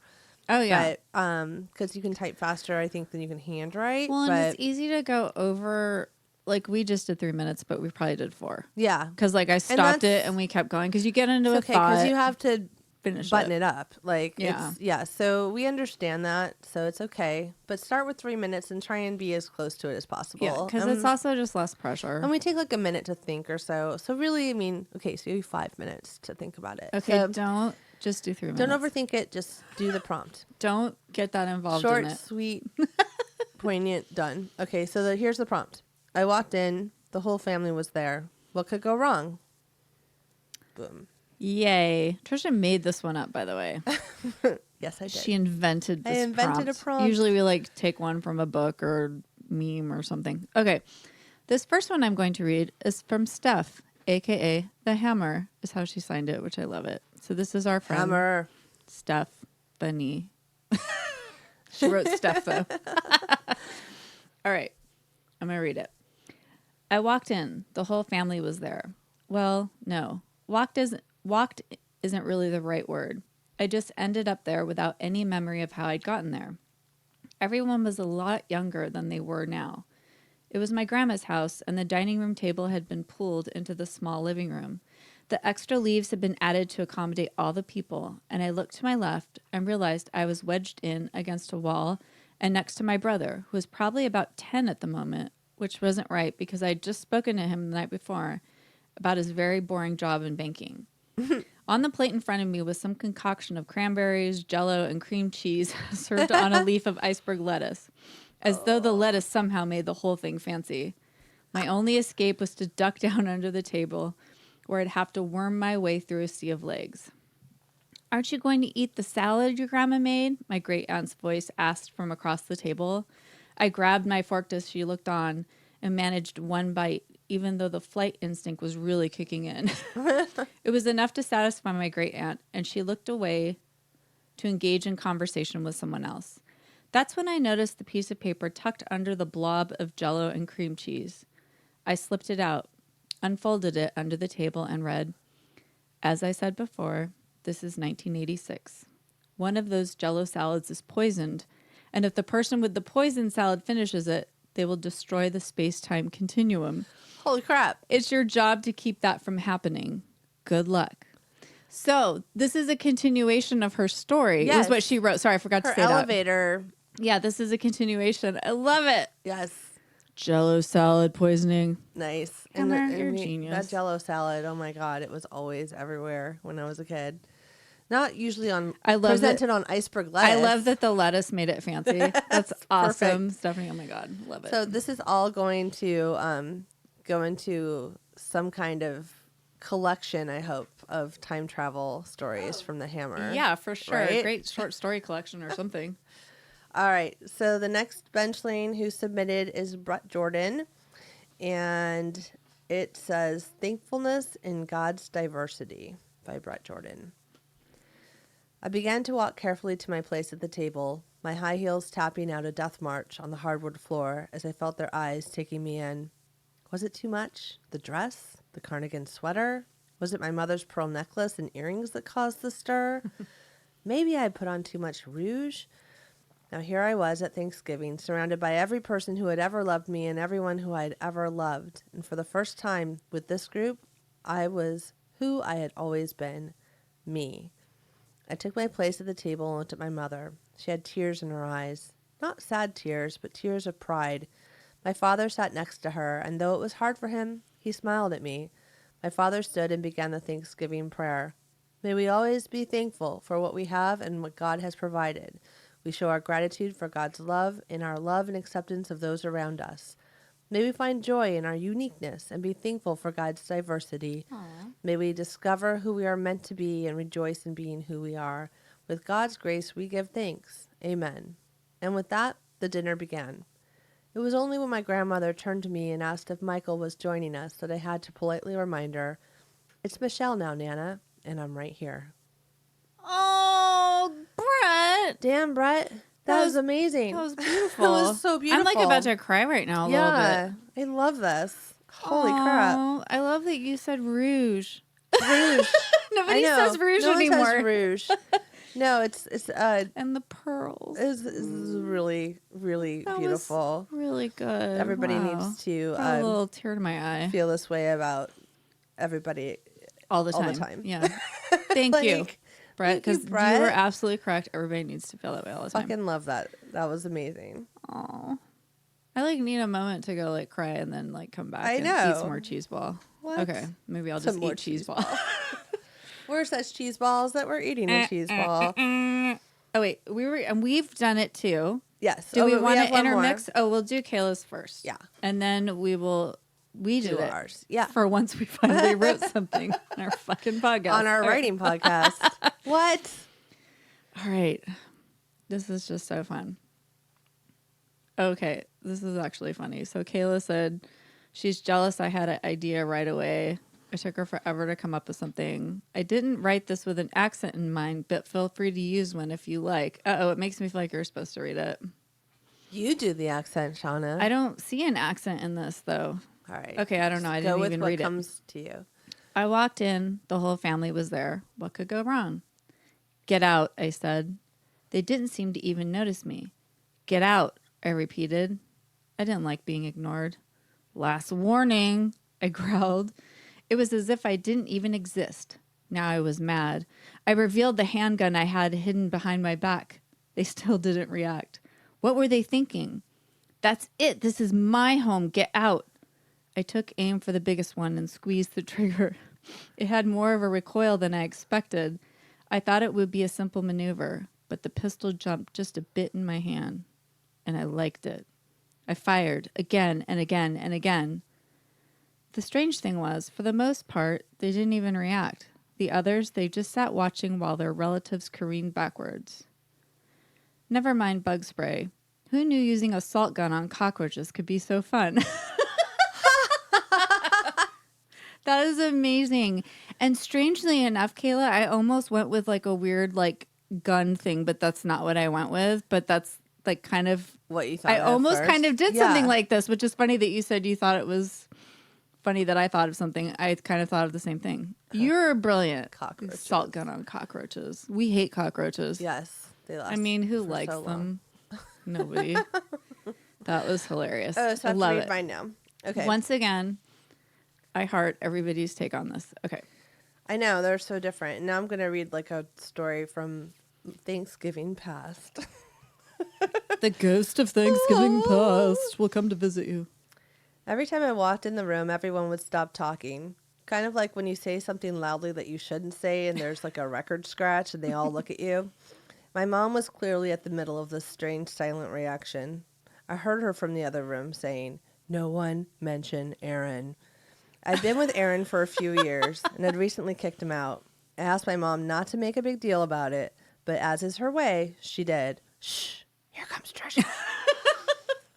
Oh, yeah. But because you can type faster, I think, than you can handwrite. Well, and but it's easy to go over. Like, we just did 3 minutes, but we probably did 4. yeah, Because, like, I stopped that's- it and we kept going. Because you get into it's a okay thought. because you have to finish button it up. Like, Yeah. yeah. So we understand that. So it's okay. But start with 3 minutes and try and be as close to it as possible. Yeah, because it's also just less pressure. And we take like a minute to think or so. So really, I mean, okay, so you have 5 minutes to think about it. Okay, So don't just do 3 minutes. don't overthink it. Just do the prompt. Don't get that involved Short, in it. sweet, poignant, done. Okay, so here's the prompt. I walked in. The whole family was there. What could go wrong? Boom. Yay. Trisha made this one up, by the way. Yes, I did. She invented this I invented a prompt. Usually we like take one from a book or meme or something. Okay. This first one I'm going to read is from Steph, a.k.a. The Hammer, is how she signed it, which I love it. So this is our friend, Hammer. Stephanie. She wrote Steph, though. All right. I'm going to read it. I walked in. The whole family was there. Well, no. Walked isn't really the right word. I just ended up there without any memory of how I'd gotten there. Everyone was a lot younger than they were now. It was my grandma's house, and the dining room table had been pulled into the small living room. The extra leaves had been added to accommodate all the people, and I looked to my left and realized I was wedged in against a wall and next to my brother, who was probably about 10 at the moment, which wasn't right because I'd just spoken to him the night before about his very boring job in banking. On the plate in front of me was some concoction of cranberries, Jell-O, and cream cheese served on a leaf of iceberg lettuce, as though the lettuce somehow made the whole thing fancy. My only escape was to duck down under the table, where I'd have to worm my way through a sea of legs. Aren't you going to eat the salad your grandma made? My great-aunt's voice asked from across the table. I grabbed my fork as she looked on and managed one bite, even though the flight instinct was really kicking in. It was enough to satisfy my great-aunt, and she looked away to engage in conversation with someone else. That's when I noticed the piece of paper tucked under the blob of Jell-O and cream cheese. I slipped it out, unfolded it under the table, and read, "As I said before, this is 1986. One of those Jell-O salads is poisoned, and if the person with the poisoned salad finishes it, they will destroy the space-time continuum. Holy crap. It's your job to keep that from happening. Good luck." So this is a continuation of her story. Yes. Is what she wrote. Sorry, I forgot Her to say that. elevator. Yeah, this is a continuation. I love it. Yes. Jell-O salad poisoning. Nice. Hammer, And you're a genius. That Jell-O salad, oh my God, it was always everywhere when I was a kid. Not usually presented on iceberg lettuce. I love that the lettuce made it fancy. That's awesome. Stephanie, oh my God. Love it. So this is all going to go into some kind of collection, I hope, of time travel stories from the Hammer. yeah, for sure. Right? Great short story collection or something. All right. So the next benchling who submitted is Bret-Jordan. And it says, "Thankfulness in God's Diversity" by Bret-Jordan. I began to walk carefully to my place at the table, my high heels tapping out a death march on the hardwood floor as I felt their eyes taking me in. Was it too much? The dress? The cardigan sweater? Was it my mother's pearl necklace and earrings that caused the stir? Maybe I had put on too much rouge. Now here I was at Thanksgiving, surrounded by every person who had ever loved me and everyone who I had ever loved. And for the first time with this group, I was who I had always been, me. I took my place at the table and looked at my mother. She had tears in her eyes. Not sad tears, but tears of pride. My father sat next to her, and though it was hard for him, he smiled at me. My father stood and began the Thanksgiving prayer. May we always be thankful for what we have and what God has provided. We show our gratitude for God's love in our love and acceptance of those around us. May we find joy in our uniqueness and be thankful for God's diversity. Aww. May we discover who we are meant to be and rejoice in being who we are. With God's grace, we give thanks. Amen. And with that, the dinner began. It was only when my grandmother turned to me and asked if Michael was joining us that I had to politely remind her, "It's Michelle now, Nana, and I'm right here." Oh, Brett. Damn, Brett. That was amazing. That was beautiful. That was so beautiful. I'm like about to cry right now a little bit. I love this. Holy crap. I love that you said rouge. Rouge. Nobody says rouge no anymore. one says rouge. No, it's and the pearls. It's really, really That beautiful. was really good. Everybody Wow. needs to Brought a little tear to my eye. feel this way about everybody. All the all time. the time. Yeah. Thank you, Brett, thank you, because you Brett. were absolutely correct. Everybody needs to feel that way all the time. Fucking love that. That was amazing. Oh, I like need a moment to go like cry and then like come back I and know. eat some more cheese ball. What? Okay, maybe I'll Some just more eat cheese ball. Where's such cheese balls that we're eating a cheese ball? Oh wait, we've done it too. Yes. Do we but want have to one more. intermix? Oh, we'll do Kayla's first. Yeah. And then we Do did it ours. Yeah. for once we finally wrote something on our fucking podcast. On our All right. writing podcast. What? All right. This is just so fun. Okay, this is actually funny. So Kayla said she's jealous I had an idea right away. It took her forever to come up with something. I didn't write this with an accent in mind, but feel free to use one if you like. Uh-oh, it makes me feel like you're supposed to read it. You do the accent, Shauna. I don't see an accent in this, though. All right. Okay, I don't know. I Go didn't with even what read it. comes to you. I walked in. The whole family was there. What could go wrong? Get out, I said. They didn't seem to even notice me. Get out, I repeated. I didn't like being ignored. Last warning, I growled. It was as if I didn't even exist. Now I was mad. I revealed the handgun I had hidden behind my back. They still didn't react. What were they thinking? That's it. This is my home. Get out. I took aim for the biggest one and squeezed the trigger. It had more of a recoil than I expected. I thought it would be a simple maneuver, but the pistol jumped just a bit in my hand, and I liked it. I fired again and again and again. The strange thing was, for the most part, they didn't even react. The others, they just sat watching while their relatives careened backwards. Never mind bug spray. Who knew using a salt gun on cockroaches could be so fun? That is amazing. And strangely enough, Kayla, I almost went with like a weird like gun thing, but that's not what I went with. But that's like kind of What you thought. I almost first. kind of did Yeah. something like this, which is funny that you said you thought it was funny that I thought of something. I kind of thought of the same thing. You're brilliant. Cockroaches. Salt gun on cockroaches. We hate cockroaches. Yes. They last I mean, who for likes so them? Nobody. That was hilarious. Oh, so I I have love to read it. mine now. Okay. Once again, I heart everybody's take on this. Okay. I know they're so different. Now I'm going to read like a story from Thanksgiving past. The ghost of Thanksgiving past will come to visit you. Every time I walked in the room, everyone would stop talking. Kind of like when you say something loudly that you shouldn't say and there's like a record scratch and they all look at you. My mom was clearly at the middle of this strange silent reaction. I heard her from the other room saying, "No one mention Aaron." I'd been with Aaron for a few years and had recently kicked him out. I asked my mom not to make a big deal about it, but as is her way, she did. Shh, here comes Trisha.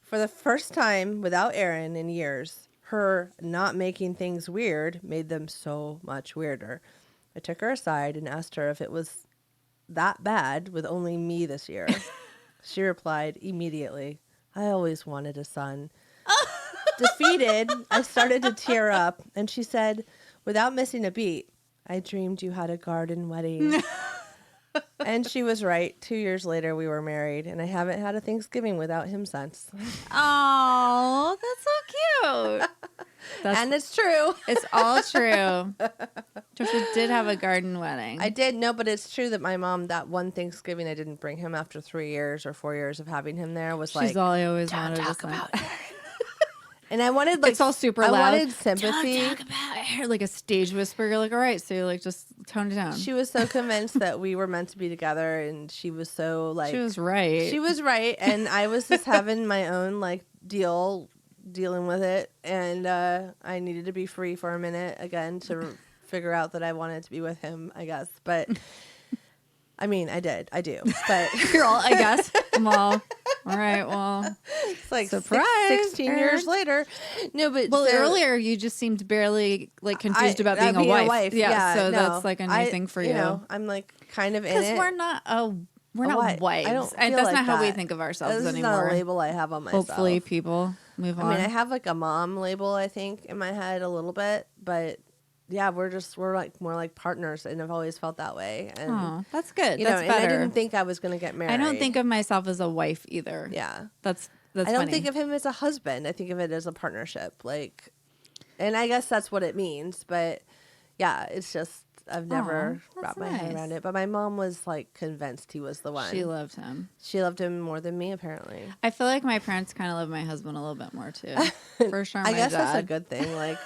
For the first time without Aaron in years, her not making things weird made them so much weirder. I took her aside and asked her if it was that bad with only me this year. She replied immediately, "I always wanted a son." Defeated, I started to tear up, and she said, without missing a beat, "I dreamed you had a garden wedding." And she was right. 2 years later, we were married, and I haven't had a Thanksgiving without him since. Oh, that's so cute. And it's true. It's all true. Trisha did have a garden wedding. I did know, but it's true that my mom, that one Thanksgiving, I didn't bring him after 3 years or 4 years of having him there. Was She's all I always wanted to talk say. about it. And I wanted like It's all super I loud. wanted sympathy. Don't talk about it. Like a stage whisper. You're like, all right, so you're like, just tone it down. She was so convinced that we were meant to be together, and she was so like She was right. She was right, and I was just having my own like dealing with it, and I needed to be free for a minute again to figure out that I wanted to be with him, I guess. But I mean, I do. But You're all, I guess. I'm all right. Well, it's like surprise, 16 years later. No, but well, so, earlier you just seemed barely like confused about being a wife. Yeah, so no, that's like a new thing for you. You know, I'm like kind of in Because it. we're not wife. wives. I don't And feel that's like not how we that. think of ourselves This is anymore. not a label I have on myself. Hopefully, people move on. I mean, I have like a mom label, I think, in my head a little bit, but yeah, we're like more like partners, and I've always felt that way. And Oh, that's good. you know, That's and I better. didn't think I was going to get married. I don't think of myself as a wife either. Yeah, That's I don't funny. think of him as a husband. I think of it as a partnership, like, and I guess that's what it means. But yeah, it's just I've never that's wrapped my head nice. around it. But my mom was like convinced he was the one. She loved him. She loved him more than me, apparently. I feel like my parents kind of love my husband a little bit more too. For sure, I my guess dad. that's a good thing. Like,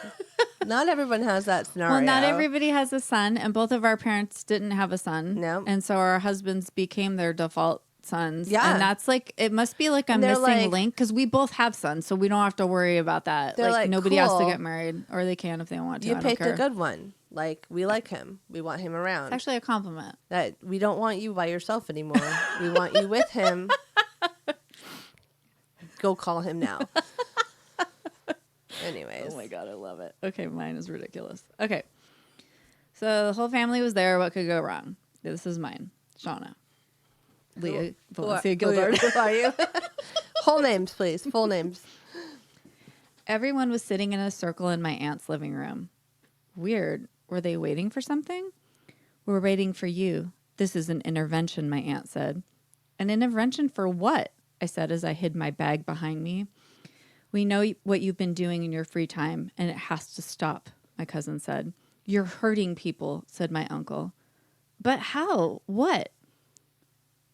not everyone has that scenario. Well, not everybody has a son, and both of our parents didn't have a son. No. And so our husbands became their default sons. Yeah. And that's like, it must be like a And they're missing like- link because we both have sons, so we don't have to worry about that. They're like, nobody has to cool. get married, or they can if they want to. You I don't picked care. a good one. Like, we like him. We want him around. It's actually a compliment. That we don't want you by yourself anymore. We want you with him. Go call him now. Anyways. Oh my God, I love it. Okay, mine is ridiculous. Okay. So the whole family was there. What could go wrong? This is mine. Shauna. Leah Valencia Gilbert. Who are you? Whole names, please. Full names. Everyone was sitting in a circle in my aunt's living room. Weird. Were they waiting for something? We're waiting for you. This is an intervention, my aunt said. An intervention for what? I said as I hid my bag behind me. We know what you've been doing in your free time, and it has to stop, my cousin said. You're hurting people, said my uncle. But how? What?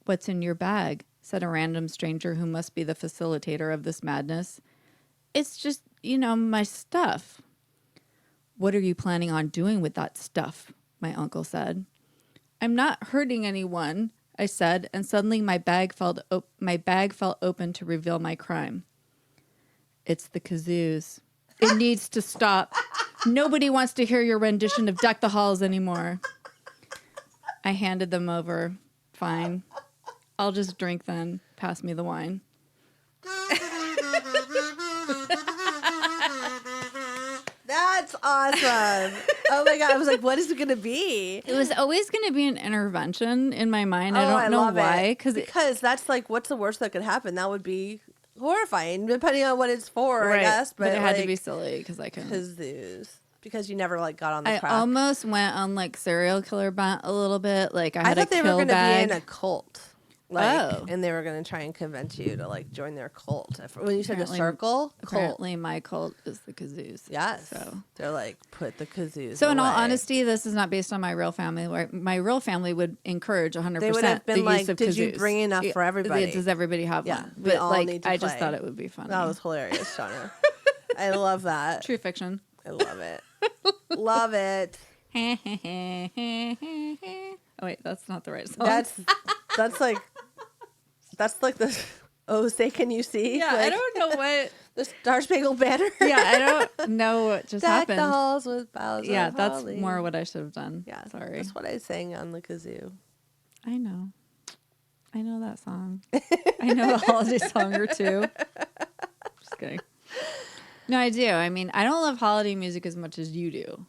What's in your bag? Said a random stranger who must be the facilitator of this madness. It's just, my stuff. What are you planning on doing with that stuff? My uncle said. I'm not hurting anyone, I said, and suddenly my bag fell open to reveal my crime. It's the kazoos. It needs to stop. Nobody wants to hear your rendition of Deck the Halls anymore. I handed them over. Fine. I'll just drink then. Pass me the wine. That's awesome. Oh my God. I was like, what is it going to be? It was always going to be an intervention in my mind. Oh, I don't know love why. it. Because that's like, what's the worst that could happen? That would be horrifying, depending on what it's for, I guess. But it had to like, be silly because I couldn't. Because you never like got on the I track. almost went on like serial killer bent a little bit. Like I had thought a they were kill going to bag. be in a cult. And they were going to try and convince you to like join their cult. When you said a circle, cult. Apparently, my cult is the kazoos. Yes. So they're like, put the kazoos So in all away. honesty, this is not based on my real family. Where my real family would encourage 100% They would have been the like, use of did you kazoos. bring enough for everybody? Does everybody have Yeah, one? we But all like, need to I just play. thought it would be funny. That was hilarious, Shauna. I love that. True fiction. I love it. Love it. Oh wait, that's not the right song. That's like the oh say can you see? yeah, like, I don't know what. the Star Spangled Banner. Yeah, I don't know what just Deck happened. the halls with boughs Yeah, of that's holly. more what I should have done. Yeah, Sorry. That's what I sang on the kazoo. I know that song. I know a holiday song or two. Just kidding. No, I do. I mean, I don't love holiday music as much as you do.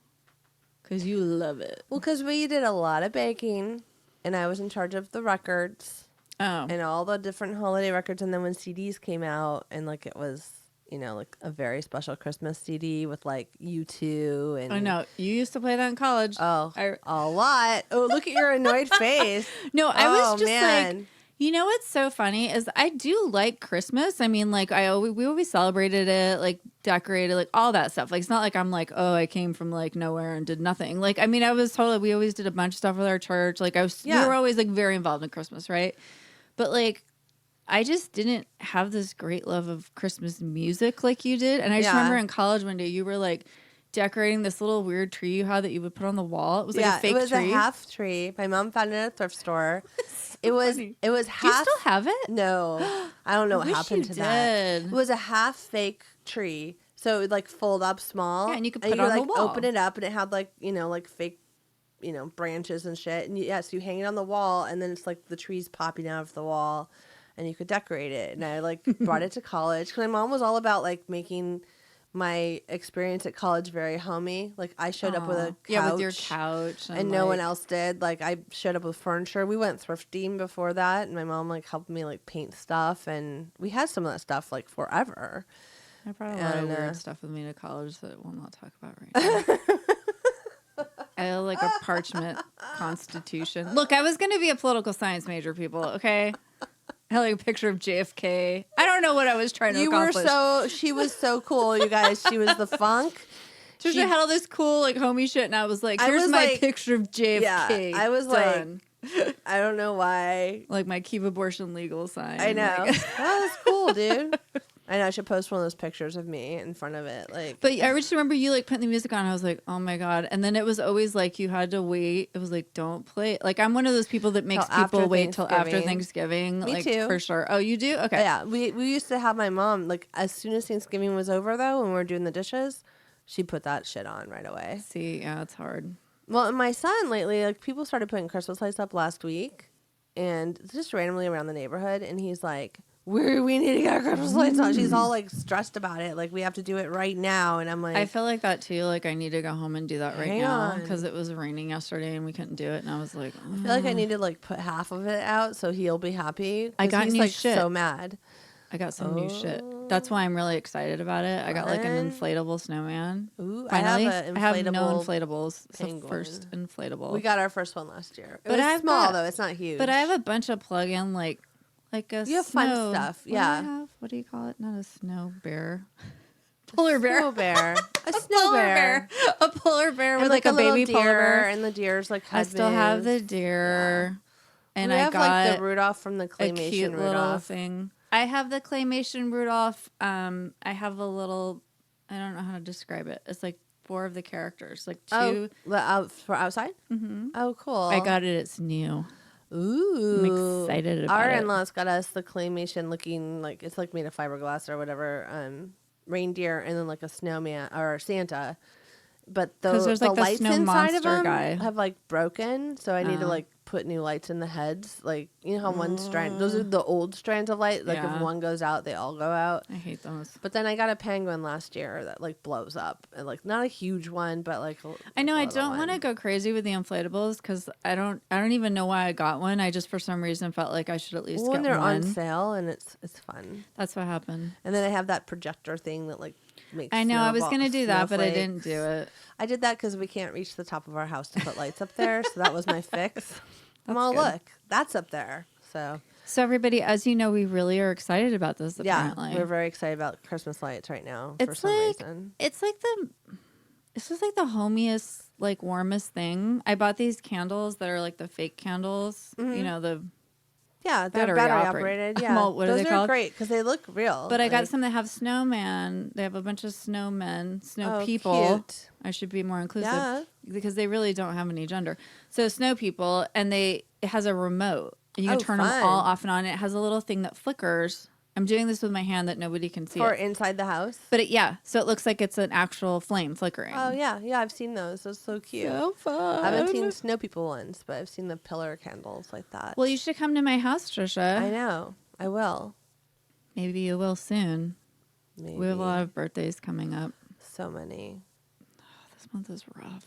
Because you love it. Well, because we did a lot of baking, and I was in charge of the records Oh. and all the different holiday records. And then when CDs came out, and like it was, like a very special Christmas CD with like U2 and I know. You used to play that in college. a lot. Oh, look at your annoyed face. No, I was just man. like, You know what's so funny is I do like Christmas. I mean, like we always celebrated it, like decorated, like all that stuff. Like it's not like I'm like, oh, I came from like nowhere and did nothing. Like I mean, we always did a bunch of stuff with our church. Like we were always like very involved in Christmas, right? But like I just didn't have this great love of Christmas music like you did. And I just remember in college one day you were like decorating this little weird tree you had that you would put on the wall. It was like a fake tree. It was a half tree. My mom found it at a thrift store. It was half. Do you still have it? No. I don't know what happened to that. It was a half fake tree. So it would like fold up small. Yeah, and you could put it on the wall. Open it up and it had like, like fake, branches and shit. And so you hang it on the wall and then it's like the tree's popping out of the wall and you could decorate it. And I like brought it to college because my mom was all about like making my experience at college very homey. Like I showed up with a couch. Yeah, with your couch. And no one else did. Like I showed up with furniture. We went thrifting before that and my mom like helped me like paint stuff and we had some of that stuff like forever. I brought a lot of weird stuff with me to college that we'll not talk about right now. I had like a parchment constitution. Look, I was going to be a political science major, people, okay? I had like a picture of JFK. I don't know what I was trying to accomplish. She was so cool, you guys. She was the funk. She had all this cool like homie shit, and I was like, here's my picture of JFK. Yeah, I was done. Like, I don't know why. Like my keep abortion legal sign. I know. Like. That was cool, dude. I know I should post one of those pictures of me in front of it. Like, but I just remember you like putting the music on. I was like, oh my God. And then it was always like you had to wait. It was like, don't play. Like I'm one of those people that makes people wait till after Thanksgiving. Me like, too. For sure. Oh, you do? Okay. Yeah. We used to have my mom, like as soon as Thanksgiving was over though, when we were doing the dishes, she put that shit on right away. See, yeah, it's hard. Well, and my son lately, like people started putting Christmas lights up last week and just randomly around the neighborhood. And he's like, we need to get our Christmas lights on. She's all like stressed about it. Like we have to do it right now. And I'm like, I feel like that too. Like I need to go home and do that right now because it was raining yesterday and we couldn't do it. And I was like, I feel like I need to like put half of it out so he'll be happy. I got he's new like shit. So mad. I got some new shit. That's why I'm really excited about it. I got like an inflatable snowman. Ooh, finally, I have no inflatables. It's penguin. the first inflatable. We got our first one last year. It was small though. It's not huge. But I have a bunch of plug-in like a you have fun stuff. Yeah. What do you call it? Not a snow bear. Polar bear. Snow bear. A snow bear. A polar bear with like a baby deer, polar bear. And the deer's like I still have the deer. Yeah. And we I have got like the Rudolph from the claymation a cute Rudolph little thing. I have the claymation Rudolph. I have a little. I don't know how to describe it. It's like 4 of the characters, like 2 for outside. Mm-hmm. Oh, cool! I got it. It's new. Ooh, I'm excited about it. Our it. in-laws got us the claymation looking like it's like made of fiberglass or whatever. Reindeer and then like a snowman or Santa. But there's like the lights snow inside of them guy. have like broken, so I need to like put new lights in the heads. Like you know how one strand, those are the old strands of light. Like if one goes out, they all go out. I hate those. But then I got a penguin last year that like blows up, and like not a huge one, but like I know I don't want to go crazy with the inflatables because I don't even know why I got one. I just for some reason felt like I should at least get one. They're on sale and it's fun. That's what happened. And then I have that projector thing that like. I know I was gonna do that, but I didn't do it. I did that because we can't reach the top of our house to put lights up there, so that was my fix. Look, that's up there. So everybody, as you know, we really are excited about this. Apparently, we're very excited about Christmas lights right now. It's for some reason, it's just like the homiest, like warmest thing. I bought these candles that are like the fake candles. Mm-hmm. You know the. Yeah, they're battery operated. Yeah, well, what those are they called? Great because they look real. But I got some that have snowman. They have a bunch of snowmen, snow people. Cute. I should be more inclusive because they really don't have any gender. So snow people, and it has a remote. And you can turn them all off and on. It has a little thing that flickers. I'm doing this with my hand that nobody can see. For inside the house? But so it looks like it's an actual flame flickering. Oh, yeah. Yeah, I've seen those. Those are so cute. So fun. I haven't seen snow people ones, but I've seen the pillar candles like that. Well, you should come to my house, Trisha. I know. I will. Maybe you will soon. Maybe. We have a lot of birthdays coming up. So many. This month is rough.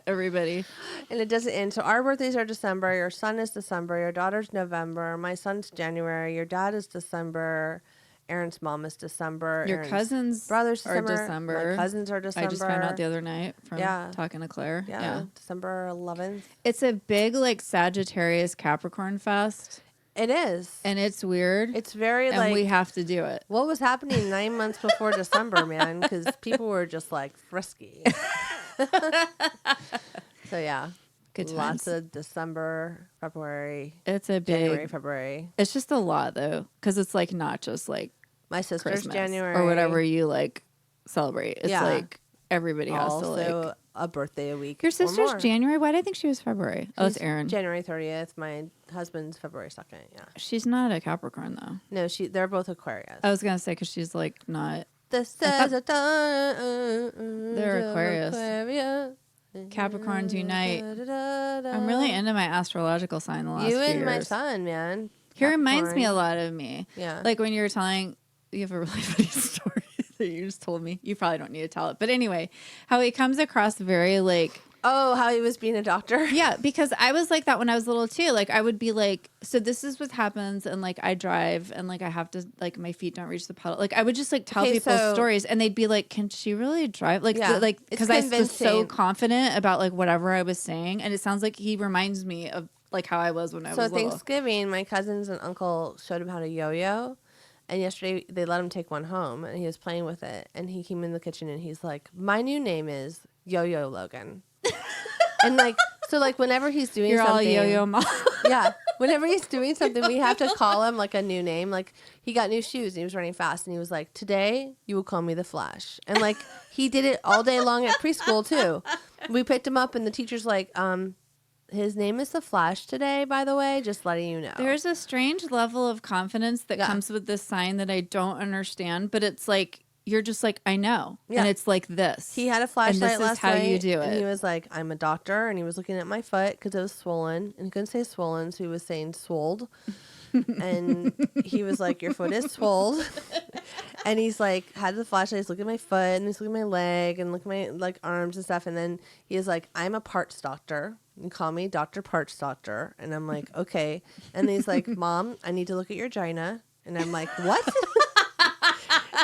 Everybody. And it doesn't end. So our birthdays are December. Your son is December. Your daughter's November. My son's January. Your dad is December. Aaron's mom is December. Your Aaron's cousins brothers are December. December. My cousins are December. I just found out the other night from Yeah. talking to Claire. Yeah, December 11th. It's a big like Sagittarius Capricorn fest. It is. And it's weird. It's very and like. we have to do it. What was happening 9 months before December, man? Because people were just like frisky. So yeah. Good times. Lots of December, February. It's a big. January, February. It's just a lot though. Because it's like not just like My sister's Christmas January. or whatever you like celebrate. It's Yeah. like everybody has Also to like. a birthday a week. Your or sister's more. January? Why did I think she was February? Oh, it's She's Erin. January 30th. My husband's February 2nd. Yeah. She's not a Capricorn though. No, they're both Aquarius. I was gonna say because she's like not This thought- is a They're Aquarius. Capricorns unite. I'm really into my astrological sign the last You few and years. my son, man. He reminds me a Capricorn. lot of me. Yeah. Like when you were telling, you have a really funny story that you just told me. You probably don't need to tell it. But anyway, how he comes across very like, Oh, how he was being a doctor? yeah, because I was like that when I was little too. Like I would be like, so this is what happens. And like I drive and like I have to, like my feet don't reach the pedal. Like I would just like tell Okay, people so- stories and they'd be like, can she really drive? Like, Yeah, like it's because I was so convincing. confident about like whatever I was saying. And it sounds like he reminds me of like how I was when I So was at little. Thanksgiving, my cousins and uncle showed him how to yo-yo. And yesterday they let him take one home and he was playing with it. And he came in the kitchen and he's like, my new name is Yo-Yo Logan. And like, so like whenever he's doing You're all something. yo-yo mom. Yeah. Whenever he's doing something, we have to call him like a new name. Like he got new shoes and he was running fast and he was like, today you will call me the Flash. And like he did it all day long at preschool too. We picked him up and the teacher's like, his name is the Flash today, by the way, just letting you know. There's a strange level of confidence that Yeah. comes with this sign that I don't understand, but it's like you're just like, I know. Yeah. And it's like this. He had a And flashlight this is last how night. you do And he it. was like, I'm a doctor. And he was looking at my foot because it was swollen. And he couldn't say swollen, so he was saying swolled. And he was like, your foot is swolled. And he's like, had the flashlight, he's looking at my foot, and he's looking at my leg, and look at my like arms and stuff. And then he is like, I'm a parts doctor. You call me Dr. Parts Doctor. And I'm like, okay. And then he's like, Mom, I need to look at your vagina. And I'm like, what?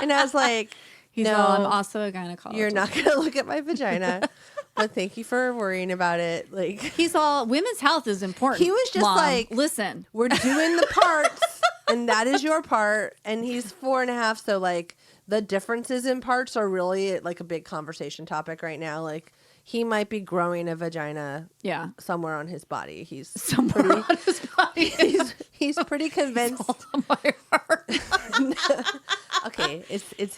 And I was like, He's no, all, I'm also a gynecologist. you're not going to look at my vagina. But thank you for worrying about it. Like, He's all, women's health is important. He was just Mom. like- listen. we're doing the parts, and that is your part. And he's 4.5, so like the differences in parts are really like a big conversation topic right now. Like he might be growing a vagina Yeah. somewhere on his body. He's Somewhere pretty, on his body. he's pretty convinced. on my heart. Okay, it's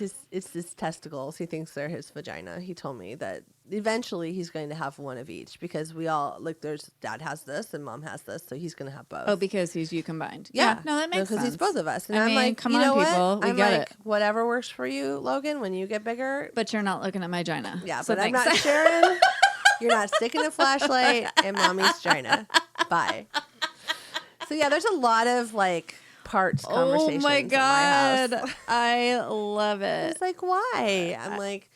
his testicles. He thinks they're his vagina. He told me that eventually he's going to have one of each because we all like. There's dad has this and mom has this, so he's going to have both. Oh, because he's you combined. Yeah. No, that makes sense. Because he's both of us. And I I'm mean, like, come you on, know people. what? We I'm get like, it. whatever works for you, Logan, when you get bigger. But you're not looking at my vagina. Yeah, So but I'm thanks. not sharing. You're not sticking a flashlight in mommy's vagina. Bye. So yeah, there's a lot of like parts conversations. Oh my at God. house. I love it. It's like, why? I'm like,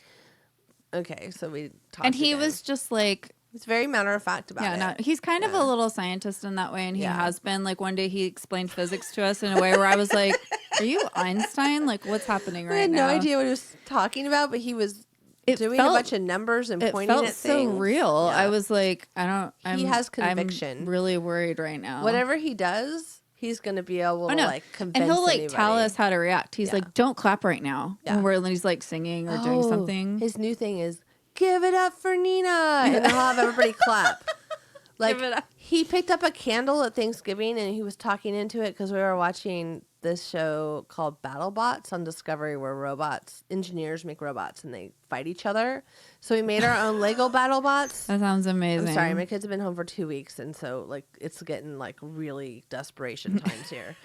okay, so we talked. And he again. was just like, He's very matter of fact about yeah, it. no, he's kind of Yeah. a little scientist in that way, and he Yeah. has been. Like one day, he explained physics to us in a way where I was like, "Are you Einstein? Like, what's happening right I had now?" no idea what he was talking about, but he was It doing felt- a bunch of numbers and It pointing felt at so things. real. Yeah. I was like, He has conviction. I'm really worried right now. Whatever he does, he's going to be able to like convince and he'll like anybody. tell us how to react. He's Yeah. like, "Don't clap right now." Yeah. When he's like singing or doing Oh, something. His new thing is give it up for Nina, and then he'll have everybody clap. Like Give it up. he picked up a candle at Thanksgiving, and he was talking into it because we were watching this show called BattleBots on Discovery, where engineers make robots, and they fight each other. So we made our own Lego BattleBots. That sounds amazing. I'm sorry, my kids have been home for 2 weeks, and so like it's getting like really desperation times here.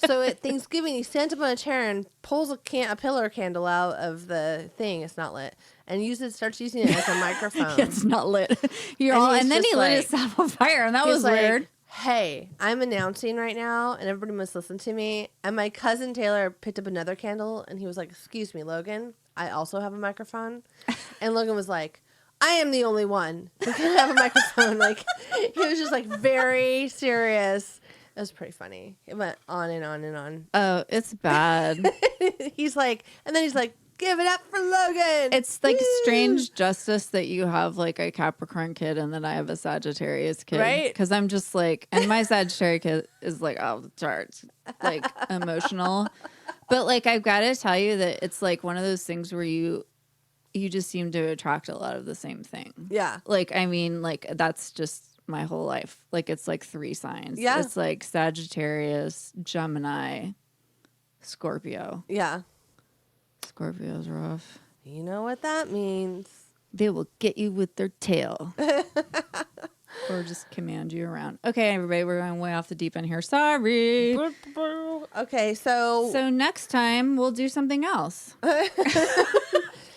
So at Thanksgiving, he stands up on a chair and pulls a pillar candle out of the thing. It's not lit, and starts using it as a microphone. It's not lit. You're And all, he's and then just he lit like- himself on fire, and that He's was like, weird. Hey, I'm announcing right now, and everybody must listen to me. And my cousin Taylor picked up another candle, and he was like, "Excuse me, Logan, I also have a microphone." And Logan was like, "I am the only one who can have a microphone." Like he was just like very serious. It was pretty funny. It went on and on and on. Oh, it's bad. He's like, give it up for Logan. It's like Woo! strange justice that you have like a Capricorn kid and then I have a Sagittarius kid. Right? Because I'm just like, and my Sagittarius kid is like off the charts, like emotional. But like, I've got to tell you that it's like one of those things where you just seem to attract a lot of the same thing. Yeah. Like, I mean, like that's just my whole life. Like it's like 3 signs. Yeah. It's like Sagittarius, Gemini, Scorpio. Yeah. Scorpio's rough. You know what that means. They will get you with their tail. Or just command you around. Okay, everybody, we're going way off the deep end here. Sorry. Okay, so next time we'll do something else.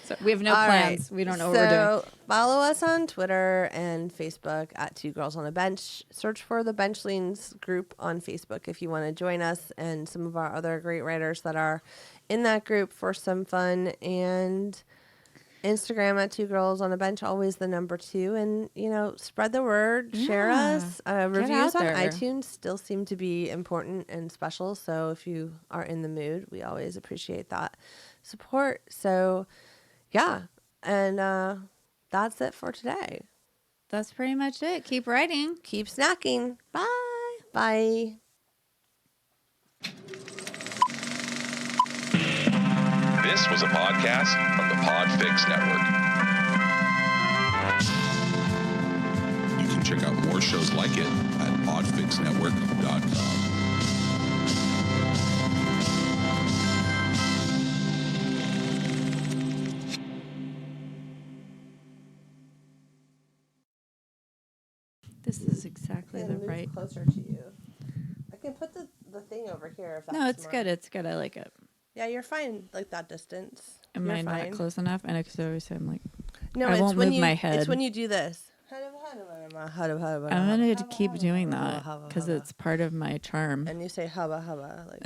So we have no all plans. right. We don't know what we're doing. Follow us on Twitter and Facebook at 2 Girls on a Bench. Search for the Benchleans group on Facebook if you want to join us and some of our other great writers that are in that group for some fun. And Instagram at 2 Girls on a Bench, always the number 2. And, you know, spread the word, share us. Reviews on iTunes still seem to be important and special. So if you are in the mood, we always appreciate that support. So, yeah. And that's it for today. That's pretty much it. Keep writing. Keep snacking. Bye. Bye. This was a podcast from the Podfix Network. You can check out more shows like it at podfixnetwork.com. This is exactly the Move right. closer to you. I can put the thing over here if that's No, it's more. good. It's good. I like it. Yeah, you're fine like that distance. Am You're I fine. not close enough? And because I always say I'm like, No, I it's won't when move you, my head. It's when you do this. I'm going to keep doing that because it's part of my charm. And you say hubba hubba like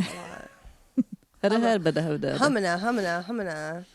a lot. Humana. Humana, humana, humana.